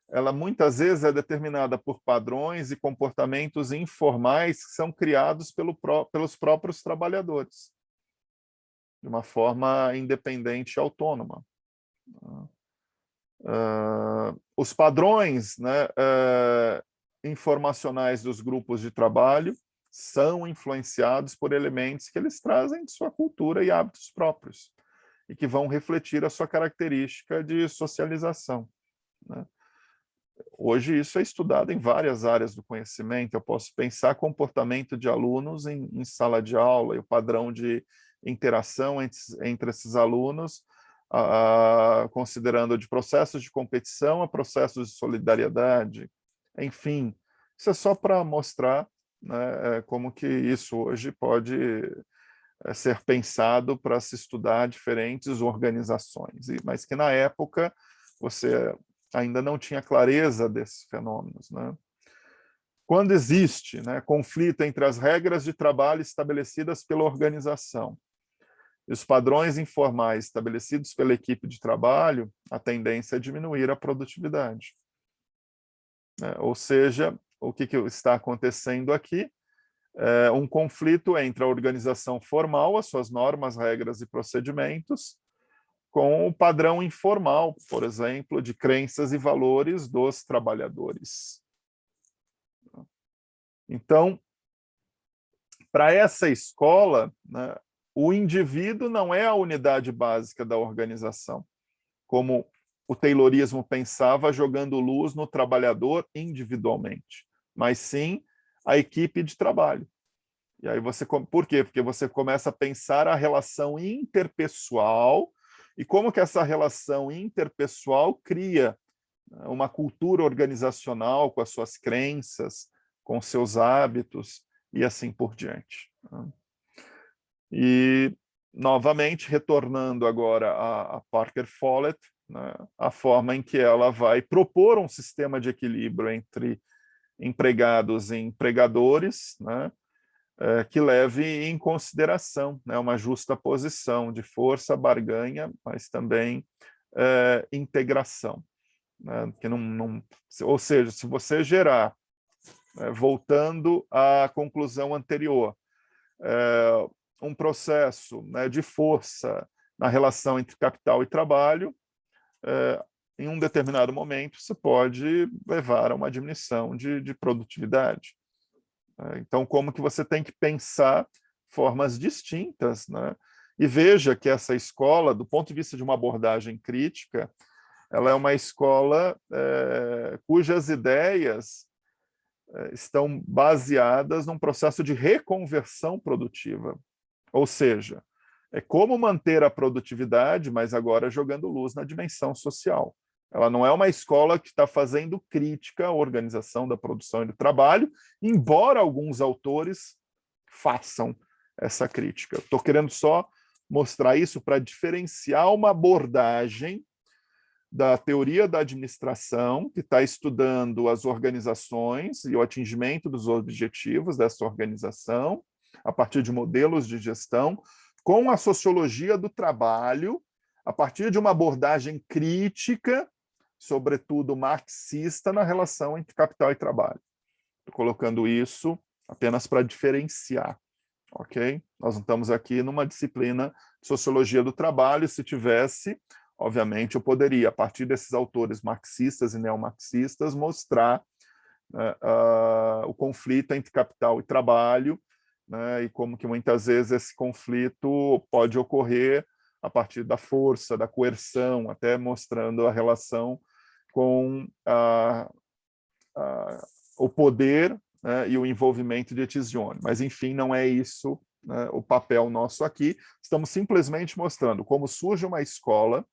ela muitas vezes é determinada por padrões e comportamentos informais que são criados pelos próprios trabalhadores, de uma forma independente e autônoma. Os padrões, né, informacionais dos grupos de trabalho são influenciados por elementos que eles trazem de sua cultura e hábitos próprios, e que vão refletir a sua característica de socialização, né? Hoje isso é estudado em várias áreas do conhecimento. Eu posso pensar comportamento de alunos em sala de aula e o padrão de interação entre esses alunos, considerando de processos de competição a processos de solidariedade. Enfim, isso é só para mostrar, né, como que isso hoje pode ser pensado para se estudar diferentes organizações, mas que na época você ainda não tinha clareza desses fenômenos, né? Quando existe, né, conflito entre as regras de trabalho estabelecidas pela organização e os padrões informais estabelecidos pela equipe de trabalho, a tendência é diminuir a produtividade, né? Ou seja, o que está acontecendo aqui é um conflito entre a organização formal, as suas normas, regras e procedimentos, com o padrão informal, por exemplo, de crenças e valores dos trabalhadores. Então, para essa escola, né, o indivíduo não é a unidade básica da organização, como o taylorismo pensava, jogando luz no trabalhador individualmente, mas sim a equipe de trabalho. E aí por quê? Porque você começa a pensar a relação interpessoal e como que essa relação interpessoal cria uma cultura organizacional com as suas crenças, com seus hábitos e assim por diante. E, novamente, retornando agora a Parker Follett, né, a forma em que ela vai propor um sistema de equilíbrio entre empregados e empregadores, né, que leve em consideração, né, uma justa posição de força, barganha, mas também integração. Né, que ou seja, se você gerar, voltando à conclusão anterior, um processo, né, de força na relação entre capital e trabalho, em um determinado momento, você pode levar a uma diminuição de produtividade. Então, como que você tem que pensar formas distintas, né? E veja que essa escola, do ponto de vista de uma abordagem crítica, ela é uma escola cujas ideias estão baseadas num processo de reconversão produtiva. Ou seja, é como manter a produtividade, mas agora jogando luz na dimensão social. Ela não é uma escola que está fazendo crítica à organização da produção e do trabalho, embora alguns autores façam essa crítica. Estou querendo só mostrar isso para diferenciar uma abordagem da teoria da administração, que está estudando as organizações e o atingimento dos objetivos dessa organização, a partir de modelos de gestão, com a sociologia do trabalho, a partir de uma abordagem crítica, sobretudo marxista, na relação entre capital e trabalho. Estou colocando isso apenas para diferenciar, ok? Nós não estamos aqui numa disciplina de sociologia do trabalho. Se tivesse, obviamente, eu poderia, a partir desses autores marxistas e neomarxistas, mostrar o conflito entre capital e trabalho, né, e como que muitas vezes esse conflito pode ocorrer a partir da força, da coerção, até mostrando a relação com o poder, né, e o envolvimento de Etzioni. Mas, enfim, não é isso, né, o papel nosso aqui. Estamos simplesmente mostrando como surge uma escola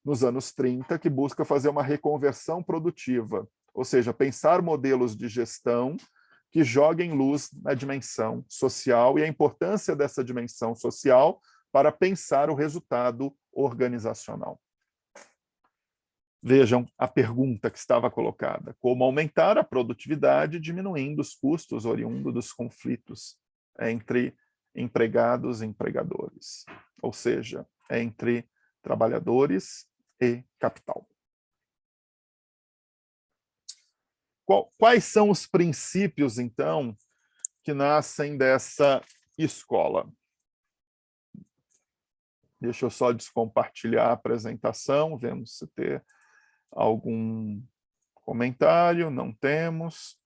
nos anos 30 que busca fazer uma reconversão produtiva, ou seja, pensar modelos de gestão que joguem luz na dimensão social e a importância dessa dimensão social para pensar o resultado organizacional. Vejam a pergunta que estava colocada: como aumentar a produtividade diminuindo os custos oriundos dos conflitos entre empregados e empregadores, ou seja, entre trabalhadores e capital. Quais são os princípios, então, que nascem dessa escola? Deixa eu só descompartilhar a apresentação, vemos se tem algum comentário. Não temos.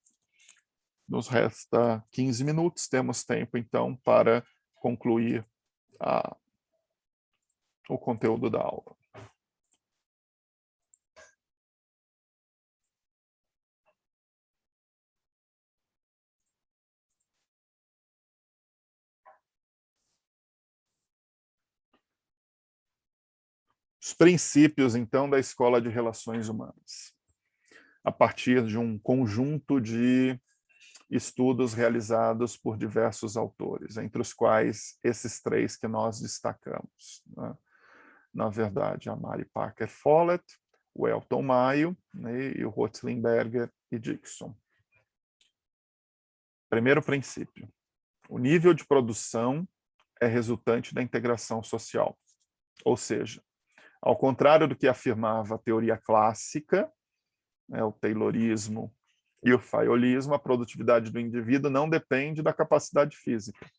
Nos resta 15 minutos, temos tempo, então, para concluir o conteúdo da aula. Os princípios, então, da Escola de Relações Humanas, a partir de um conjunto de estudos realizados por diversos autores, entre os quais esses três que nós destacamos, né? Na verdade, a Mary Parker Follett, o Elton Mayo, né, e o Roethlisberger e Dixon. Primeiro princípio: o nível de produção é resultante da integração social. Ou seja, ao contrário do que afirmava a teoria clássica, né, o Taylorismo e o Fayolismo, a produtividade do indivíduo não depende da capacidade física.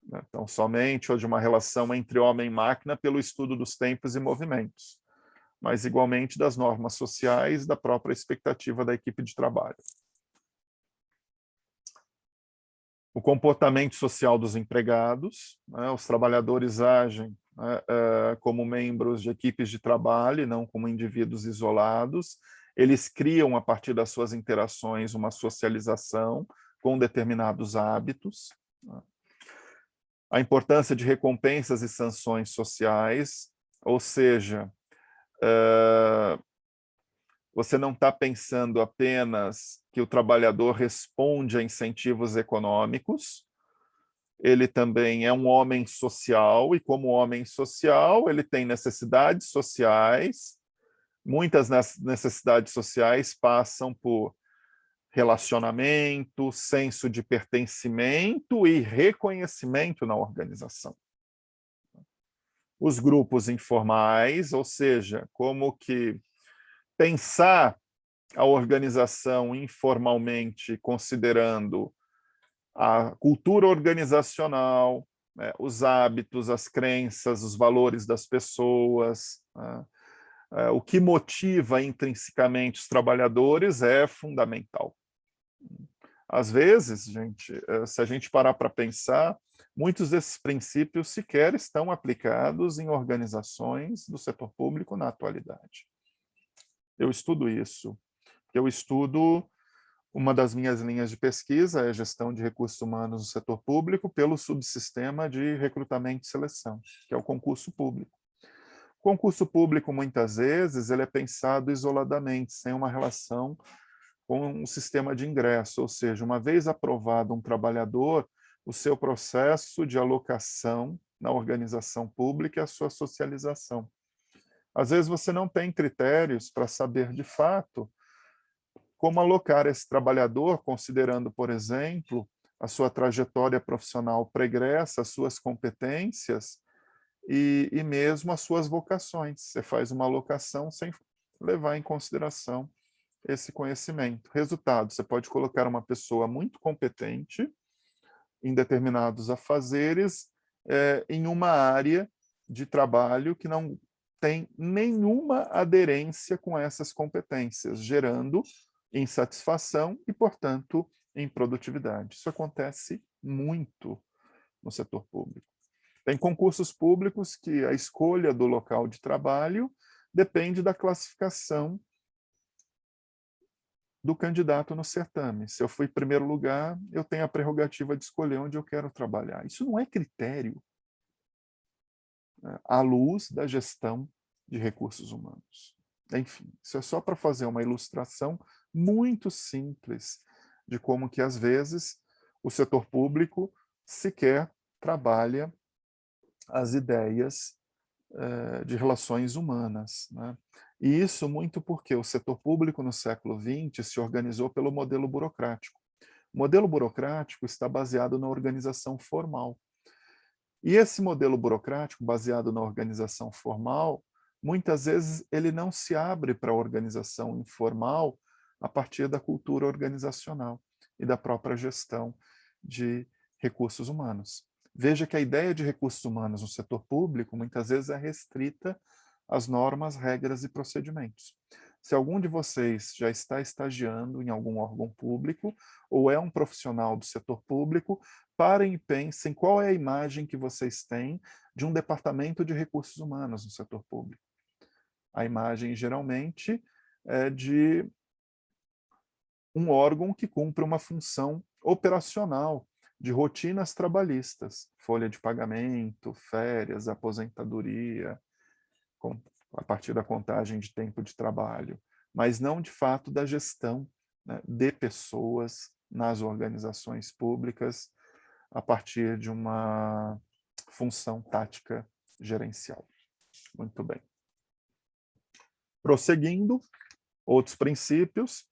Então, somente ou de uma relação entre homem e máquina pelo estudo dos tempos e movimentos, mas igualmente das normas sociais e da própria expectativa da equipe de trabalho. O comportamento social dos empregados, né, os trabalhadores agem, né, como membros de equipes de trabalho, não como indivíduos isolados. Eles criam, a partir das suas interações, uma socialização com determinados hábitos. Né. A importância de recompensas e sanções sociais, ou seja, você não está pensando apenas que o trabalhador responde a incentivos econômicos, ele também é um homem social, e como homem social, ele tem necessidades sociais. Muitas necessidades sociais passam por relacionamento, senso de pertencimento e reconhecimento na organização. Os grupos informais, ou seja, como que pensar a organização informalmente, considerando a cultura organizacional, né, os hábitos, as crenças, os valores das pessoas, né, o que motiva intrinsecamente os trabalhadores é fundamental. Às vezes, gente, se a gente parar para pensar, muitos desses princípios sequer estão aplicados em organizações do setor público na atualidade. Eu estudo isso. Eu estudo, uma das minhas linhas de pesquisa é gestão de recursos humanos no setor público pelo subsistema de recrutamento e seleção, que é o concurso público. O concurso público, muitas vezes, ele é pensado isoladamente, sem uma relação com um sistema de ingresso, ou seja, uma vez aprovado um trabalhador, o seu processo de alocação na organização pública e a sua socialização. Às vezes você não tem critérios para saber, de fato, como alocar esse trabalhador, considerando, por exemplo, a sua trajetória profissional pregressa, as suas competências e mesmo as suas vocações. Você faz uma alocação sem levar em consideração esse conhecimento. Resultado, você pode colocar uma pessoa muito competente em determinados afazeres em uma área de trabalho que não tem nenhuma aderência com essas competências, gerando insatisfação e, portanto, improdutividade. Isso acontece muito no setor público. Tem concursos públicos que a escolha do local de trabalho depende da classificação do candidato no certame. Se eu fui em primeiro lugar, eu tenho a prerrogativa de escolher onde eu quero trabalhar. Isso não é critério, né, à luz da gestão de recursos humanos. Enfim, isso é só para fazer uma ilustração muito simples de como que, às vezes, o setor público sequer trabalha as ideias de relações humanas, né? E isso muito porque o setor público no século XX se organizou pelo modelo burocrático. O modelo burocrático está baseado na organização formal. E esse modelo burocrático, baseado na organização formal, muitas vezes ele não se abre para a organização informal a partir da cultura organizacional e da própria gestão de recursos humanos. Veja que a ideia de recursos humanos no setor público muitas vezes é restrita às normas, regras e procedimentos. Se algum de vocês já está estagiando em algum órgão público ou é um profissional do setor público, parem e pensem qual é a imagem que vocês têm de um departamento de recursos humanos no setor público. A imagem, geralmente, é de um órgão que cumpre uma função operacional de rotinas trabalhistas, folha de pagamento, férias, aposentadoria, a partir da contagem de tempo de trabalho, mas não, de fato, da gestão, né, de pessoas nas organizações públicas a partir de uma função tática gerencial. Muito bem. Prosseguindo, outros princípios,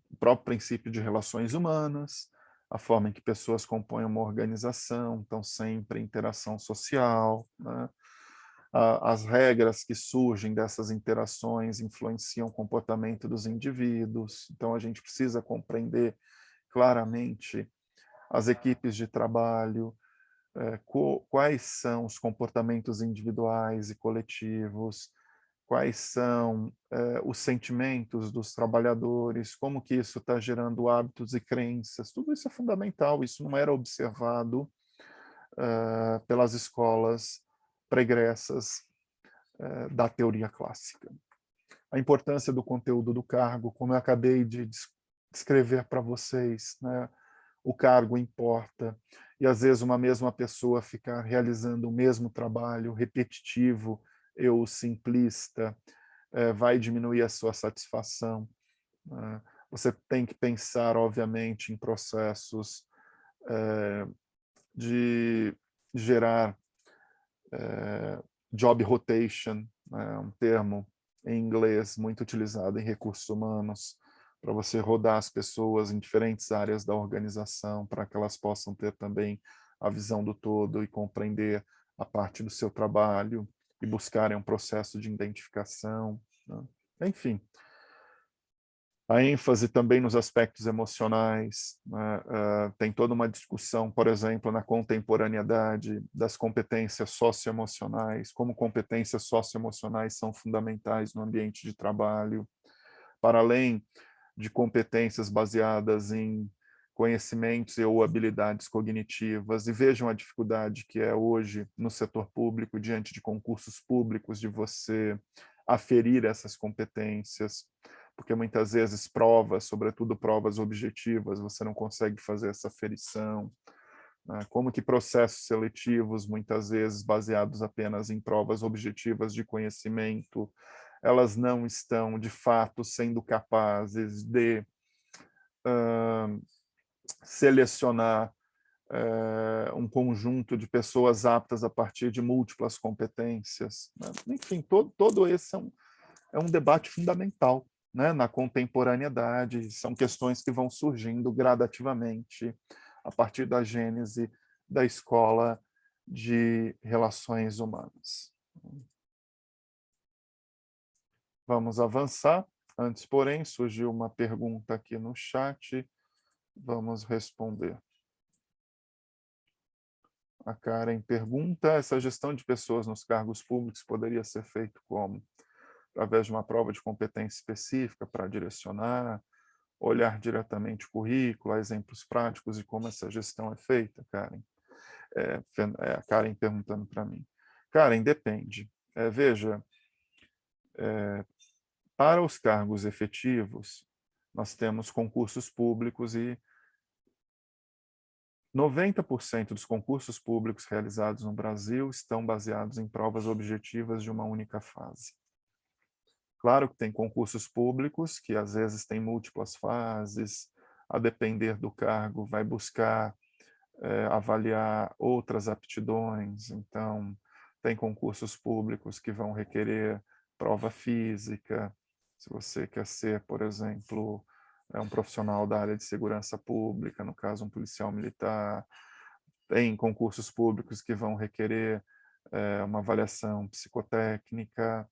o próprio princípio de relações humanas, a forma em que pessoas compõem uma organização, estão sempre em interação social, né? As regras que surgem dessas interações influenciam o comportamento dos indivíduos, então a gente precisa compreender claramente as equipes de trabalho, quais são os comportamentos individuais e coletivos, quais são os sentimentos dos trabalhadores, como que isso está gerando hábitos e crenças, tudo isso é fundamental, isso não era observado pelas escolas pregressas da teoria clássica. A importância do conteúdo do cargo, como eu acabei de descrever para vocês, né? O cargo importa, e às vezes uma mesma pessoa ficar realizando o mesmo trabalho repetitivo eu simplista, vai diminuir a sua satisfação. Né? Você tem que pensar, obviamente, em processos de gerar job rotation, né? Um termo em inglês muito utilizado em recursos humanos, para você rodar as pessoas em diferentes áreas da organização, para que elas possam ter também a visão do todo e compreender a parte do seu trabalho e buscarem um processo de identificação. Né? Enfim, a ênfase também nos aspectos emocionais, né? Tem toda uma discussão, por exemplo, na contemporaneidade das competências socioemocionais, como competências socioemocionais são fundamentais no ambiente de trabalho, para além de competências baseadas em conhecimentos e ou habilidades cognitivas, e vejam a dificuldade que é hoje no setor público, diante de concursos públicos, de você aferir essas competências, porque muitas vezes provas, sobretudo provas objetivas, você não consegue fazer essa aferição. Né? Como que processos seletivos, muitas vezes baseados apenas em provas objetivas de conhecimento, elas não estão, de fato, sendo capazes de selecionar um conjunto de pessoas aptas a partir de múltiplas competências. Né? Enfim, todo esse é um debate fundamental, né, na contemporaneidade. São questões que vão surgindo gradativamente a partir da gênese da escola de relações humanas. Vamos avançar. Antes, porém, surgiu uma pergunta aqui no chat. Vamos responder. A Karen pergunta: essa gestão de pessoas nos cargos públicos poderia ser feito como? Através de uma prova de competência específica para direcionar, olhar diretamente o currículo, exemplos práticos de como essa gestão é feita, Karen? A Karen perguntando para mim. Karen, depende. Veja, para os cargos efetivos, nós temos concursos públicos e 90% dos concursos públicos realizados no Brasil estão baseados em provas objetivas de uma única fase. Claro que tem concursos públicos que às vezes têm múltiplas fases, a depender do cargo, vai buscar avaliar outras aptidões. Então, tem concursos públicos que vão requerer prova física. Se você quer ser, por exemplo, um profissional da área de segurança pública, no caso, um policial militar, tem concursos públicos que vão requerer uma avaliação psicotécnica,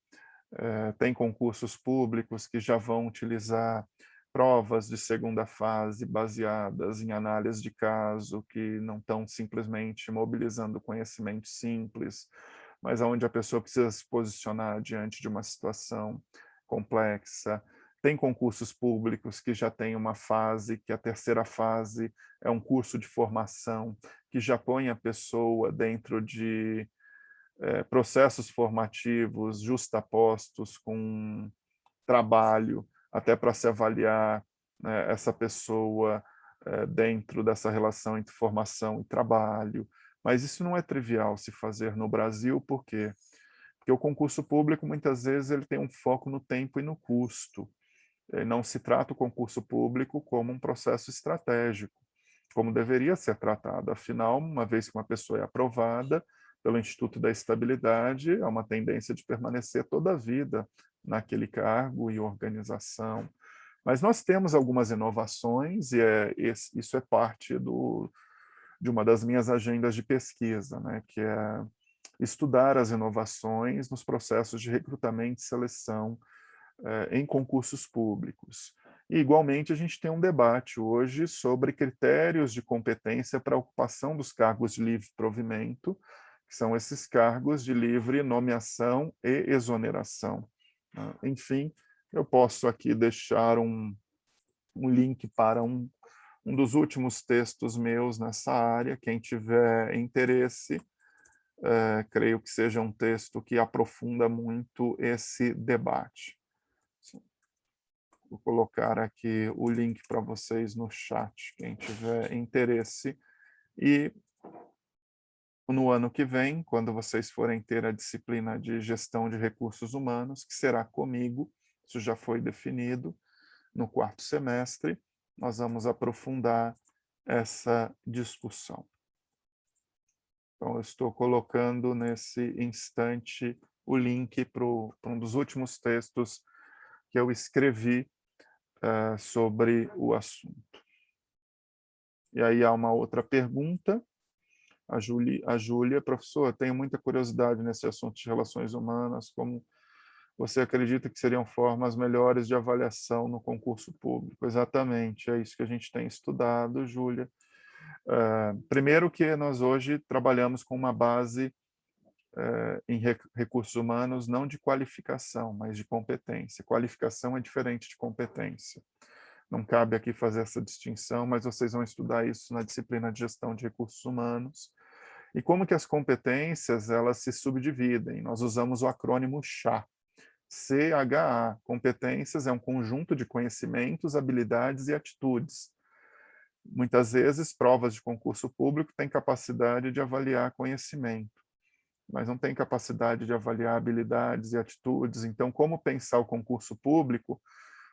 tem concursos públicos que já vão utilizar provas de segunda fase baseadas em análise de caso, que não estão simplesmente mobilizando conhecimento simples, mas onde a pessoa precisa se posicionar diante de uma situação complexa. Tem concursos públicos que já têm uma fase, que a terceira fase é um curso de formação, que já põe a pessoa dentro de processos formativos justapostos com trabalho, até para se avaliar, né, essa pessoa dentro dessa relação entre formação e trabalho. Mas isso não é trivial se fazer no Brasil, por quê? Porque o concurso público, muitas vezes, ele tem um foco no tempo e no custo. Não se trata o concurso público como um processo estratégico, como deveria ser tratado. Afinal, uma vez que uma pessoa é aprovada pelo Instituto da Estabilidade, há uma tendência de permanecer toda a vida naquele cargo e organização. Mas nós temos algumas inovações e isso é parte de uma das minhas agendas de pesquisa, né, que é estudar as inovações nos processos de recrutamento e seleção em concursos públicos. E, igualmente, a gente tem um debate hoje sobre critérios de competência para a ocupação dos cargos de livre provimento, que são esses cargos de livre nomeação e exoneração. Enfim, eu posso aqui deixar um link para um dos últimos textos meus nessa área. Quem tiver interesse, creio que seja um texto que aprofunda muito esse debate. Vou colocar aqui o link para vocês no chat, quem tiver interesse. E no ano que vem, quando vocês forem ter a disciplina de gestão de recursos humanos, que será comigo, isso já foi definido, no 4º semestre, nós vamos aprofundar essa discussão. Então, eu estou colocando nesse instante o link para um dos últimos textos que eu escrevi sobre o assunto. E aí há uma outra pergunta. A Júlia, professor, tenho muita curiosidade nesse assunto de relações humanas, como você acredita que seriam formas melhores de avaliação no concurso público? Exatamente, é isso que a gente tem estudado, Júlia. Primeiro que nós hoje trabalhamos com uma base em recursos humanos não de qualificação, mas de competência. Qualificação é diferente de competência. Não cabe aqui fazer essa distinção, mas vocês vão estudar isso na disciplina de gestão de recursos humanos. E como que as competências, elas se subdividem? Nós usamos o acrônimo CHA. CHA, competências é um conjunto de conhecimentos, habilidades e atitudes. Muitas vezes, provas de concurso público têm capacidade de avaliar conhecimento, mas não tem capacidade de avaliar habilidades e atitudes. Então, como pensar o concurso público,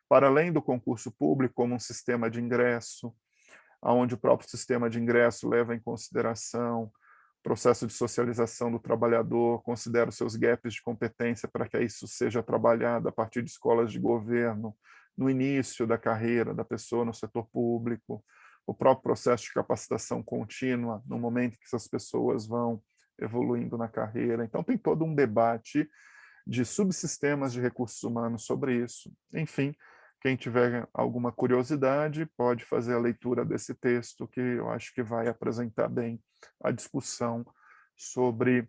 para além do concurso público, como um sistema de ingresso, onde o próprio sistema de ingresso leva em consideração o processo de socialização do trabalhador, considera os seus gaps de competência para que isso seja trabalhado a partir de escolas de governo, no início da carreira da pessoa no setor público, o próprio processo de capacitação contínua, no momento que essas pessoas vão evoluindo na carreira. Então, tem todo um debate de subsistemas de recursos humanos sobre isso. Enfim, quem tiver alguma curiosidade pode fazer a leitura desse texto, que eu acho que vai apresentar bem a discussão sobre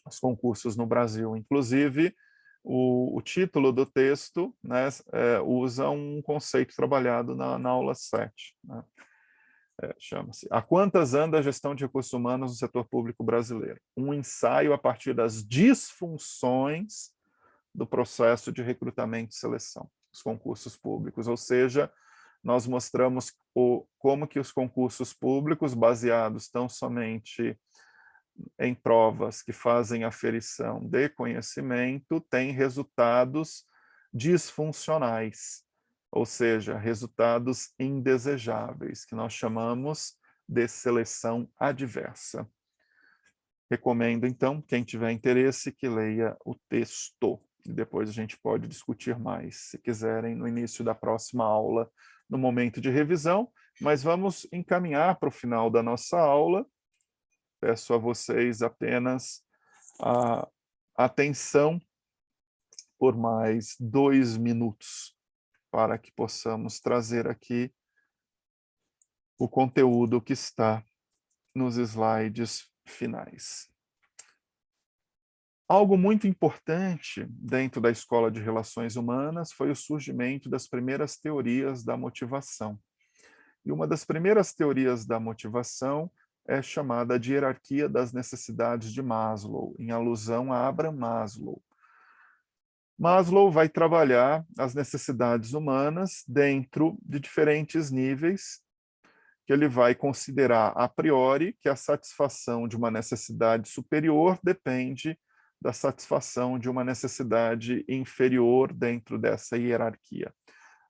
os concursos no Brasil. Inclusive, o título do texto, né, usa um conceito trabalhado na aula 7. Né? Chama-se "A quantas anda a gestão de recursos humanos no setor público brasileiro? Um ensaio a partir das disfunções do processo de recrutamento e seleção, os concursos públicos". Ou seja, nós mostramos como que os concursos públicos, baseados tão somente em provas que fazem aferição de conhecimento, têm resultados disfuncionais, ou seja, resultados indesejáveis, que nós chamamos de seleção adversa. Recomendo, então, quem tiver interesse, que leia o texto. E depois a gente pode discutir mais, se quiserem, no início da próxima aula, no momento de revisão. Mas vamos encaminhar para o final da nossa aula. Peço a vocês apenas a atenção por mais 2 minutos, para que possamos trazer aqui o conteúdo que está nos slides finais. Algo muito importante dentro da Escola de Relações Humanas foi o surgimento das primeiras teorias da motivação. E uma das primeiras teorias da motivação é chamada de hierarquia das necessidades de Maslow, em alusão a Abraham Maslow. Maslow vai trabalhar as necessidades humanas dentro de diferentes níveis, que ele vai considerar a priori que a satisfação de uma necessidade superior depende da satisfação de uma necessidade inferior dentro dessa hierarquia.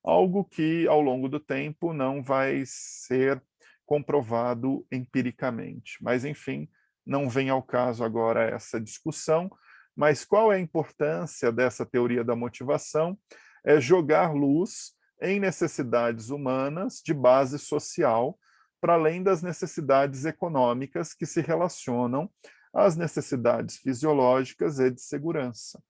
Algo que, ao longo do tempo, não vai ser comprovado empiricamente. Mas, enfim, não vem ao caso agora essa discussão. Mas qual é a importância dessa teoria da motivação? É jogar luz em necessidades humanas de base social, para além das necessidades econômicas que se relacionam às necessidades fisiológicas e de segurança.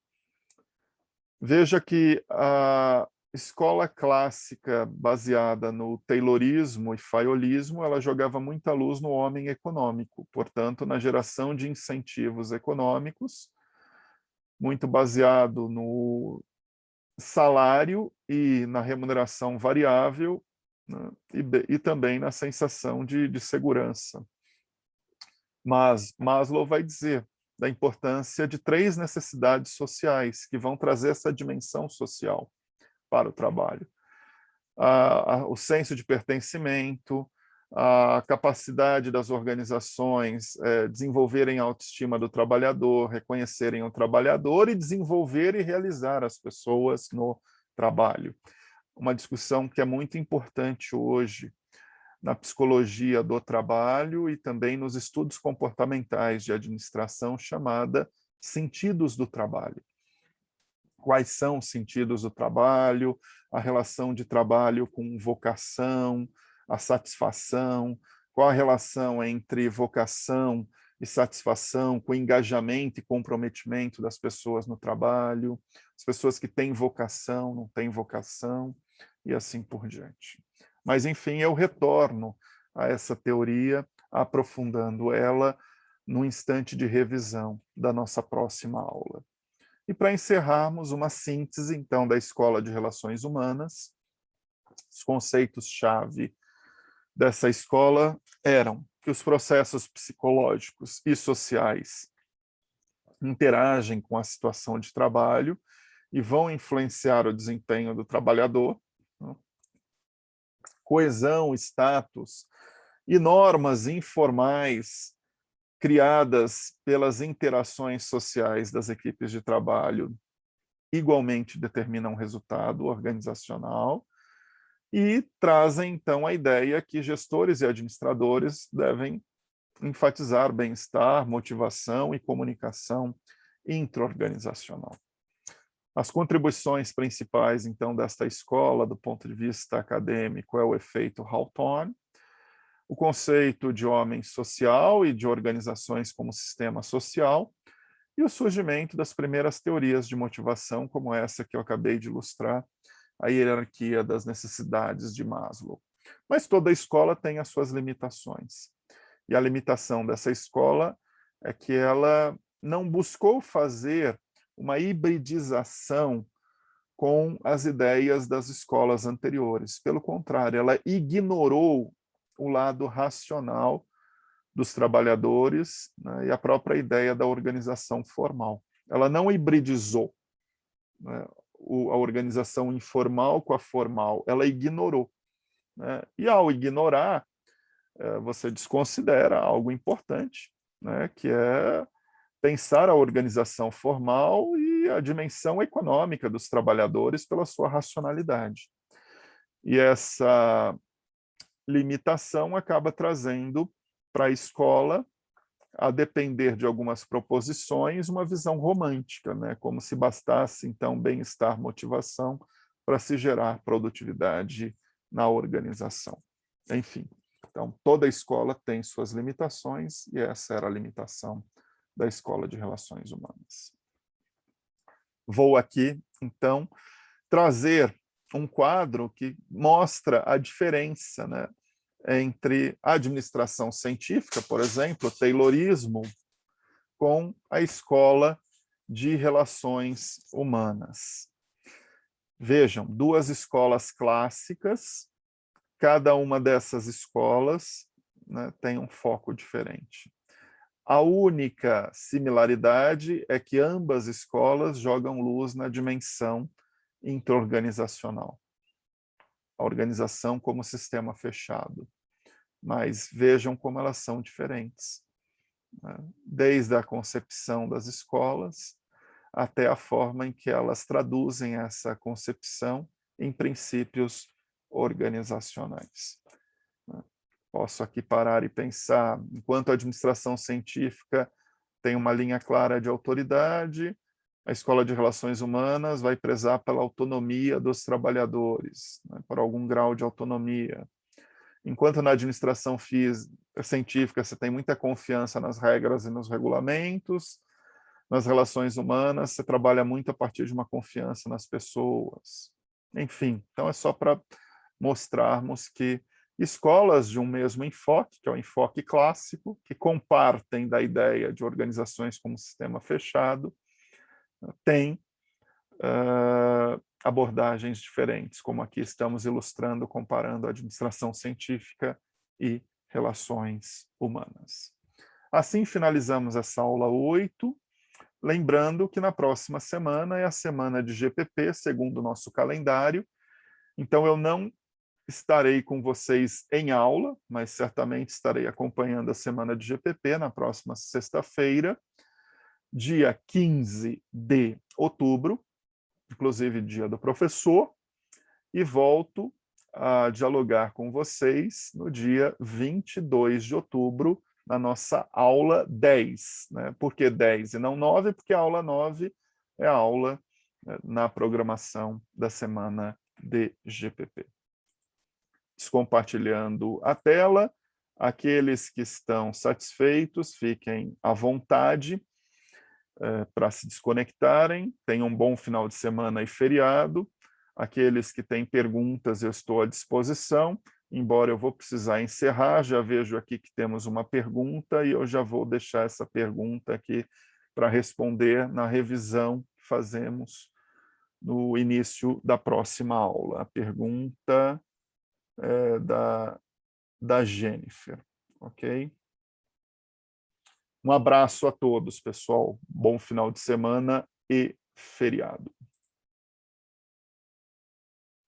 Veja que a escola clássica baseada no Taylorismo e Fayolismo, ela jogava muita luz no homem econômico, portanto, na geração de incentivos econômicos, muito baseado no salário e na remuneração variável, né, e também na sensação de segurança. Mas Maslow vai dizer da importância de 3 necessidades sociais que vão trazer essa dimensão social para o trabalho. O senso de pertencimento, a capacidade das organizações desenvolverem a autoestima do trabalhador, reconhecerem o trabalhador e desenvolver e realizar as pessoas no trabalho. Uma discussão que é muito importante hoje na psicologia do trabalho e também nos estudos comportamentais de administração, chamada sentidos do trabalho. Quais são os sentidos do trabalho, a relação de trabalho com vocação, a satisfação, qual a relação entre vocação e satisfação, com engajamento e comprometimento das pessoas no trabalho, as pessoas que têm vocação, não têm vocação, e assim por diante. Mas, enfim, eu retorno a essa teoria, aprofundando ela no instante de revisão da nossa próxima aula. E para encerrarmos, uma síntese, então, da Escola de Relações Humanas. Os conceitos-chave dessa escola eram que os processos psicológicos e sociais interagem com a situação de trabalho e vão influenciar o desempenho do trabalhador. Coesão, status e normas informais criadas pelas interações sociais das equipes de trabalho igualmente determinam o resultado organizacional e trazem, então, a ideia que gestores e administradores devem enfatizar bem-estar, motivação e comunicação intra-organizacional. As contribuições principais, então, desta escola, do ponto de vista acadêmico, é o efeito Hawthorne, o conceito de homem social e de organizações como sistema social, e o surgimento das primeiras teorias de motivação, como essa que eu acabei de ilustrar, a hierarquia das necessidades de Maslow. Mas toda escola tem as suas limitações. E a limitação dessa escola é que ela não buscou fazer uma hibridização com as ideias das escolas anteriores. Pelo contrário, ela ignorou o lado racional dos trabalhadores, né, e a própria ideia da organização formal. Ela não hibridizou, né, a organização informal com a formal, ela ignorou. Né, e ao ignorar, você desconsidera algo importante, né, que é pensar a organização formal e a dimensão econômica dos trabalhadores pela sua racionalidade. E essa limitação acaba trazendo para a escola, a depender de algumas proposições, uma visão romântica, né? Como se bastasse, então, bem-estar, motivação para se gerar produtividade na organização. Enfim, então, toda escola tem suas limitações e essa era a limitação da Escola de Relações Humanas. Vou aqui, então, trazer um quadro que mostra a diferença, né, entre a administração científica, por exemplo, o Taylorismo, com a Escola de Relações Humanas. Vejam, duas escolas clássicas, cada uma dessas escolas, né, tem um foco diferente. A única similaridade é que ambas escolas jogam luz na dimensão intra-organizacional. A organização como sistema fechado. Mas vejam como elas são diferentes. Né? Desde a concepção das escolas até a forma em que elas traduzem essa concepção em princípios organizacionais. Posso aqui parar e pensar, enquanto a administração científica tem uma linha clara de autoridade, a Escola de Relações Humanas vai prezar pela autonomia dos trabalhadores, né, por algum grau de autonomia. Enquanto na administração científica você tem muita confiança nas regras e nos regulamentos, nas relações humanas você trabalha muito a partir de uma confiança nas pessoas. Enfim, então é só para mostrarmos que escolas de um mesmo enfoque, que é o enfoque clássico, que compartem da ideia de organizações como sistema fechado, têm abordagens diferentes, como aqui estamos ilustrando, comparando a administração científica e relações humanas. Assim finalizamos essa aula 8, lembrando que na próxima semana é a semana de GPP, segundo o nosso calendário, então eu não estarei com vocês em aula, mas certamente estarei acompanhando a semana de GPP na próxima sexta-feira, dia 15 de outubro, inclusive dia do professor, e volto a dialogar com vocês no dia 22 de outubro, na nossa aula 10. Né? Por que 10 e não 9? Porque a aula 9 é a aula na programação da semana de GPP. Descompartilhando a tela, aqueles que estão satisfeitos, fiquem à vontade para se desconectarem, tenham um bom final de semana e feriado. Aqueles que têm perguntas, eu estou à disposição, embora eu vou precisar encerrar, já vejo aqui que temos uma pergunta e eu já vou deixar essa pergunta aqui para responder na revisão que fazemos no início da próxima aula. A pergunta é da Jennifer, ok? Um abraço a todos, pessoal. Bom final de semana e feriado.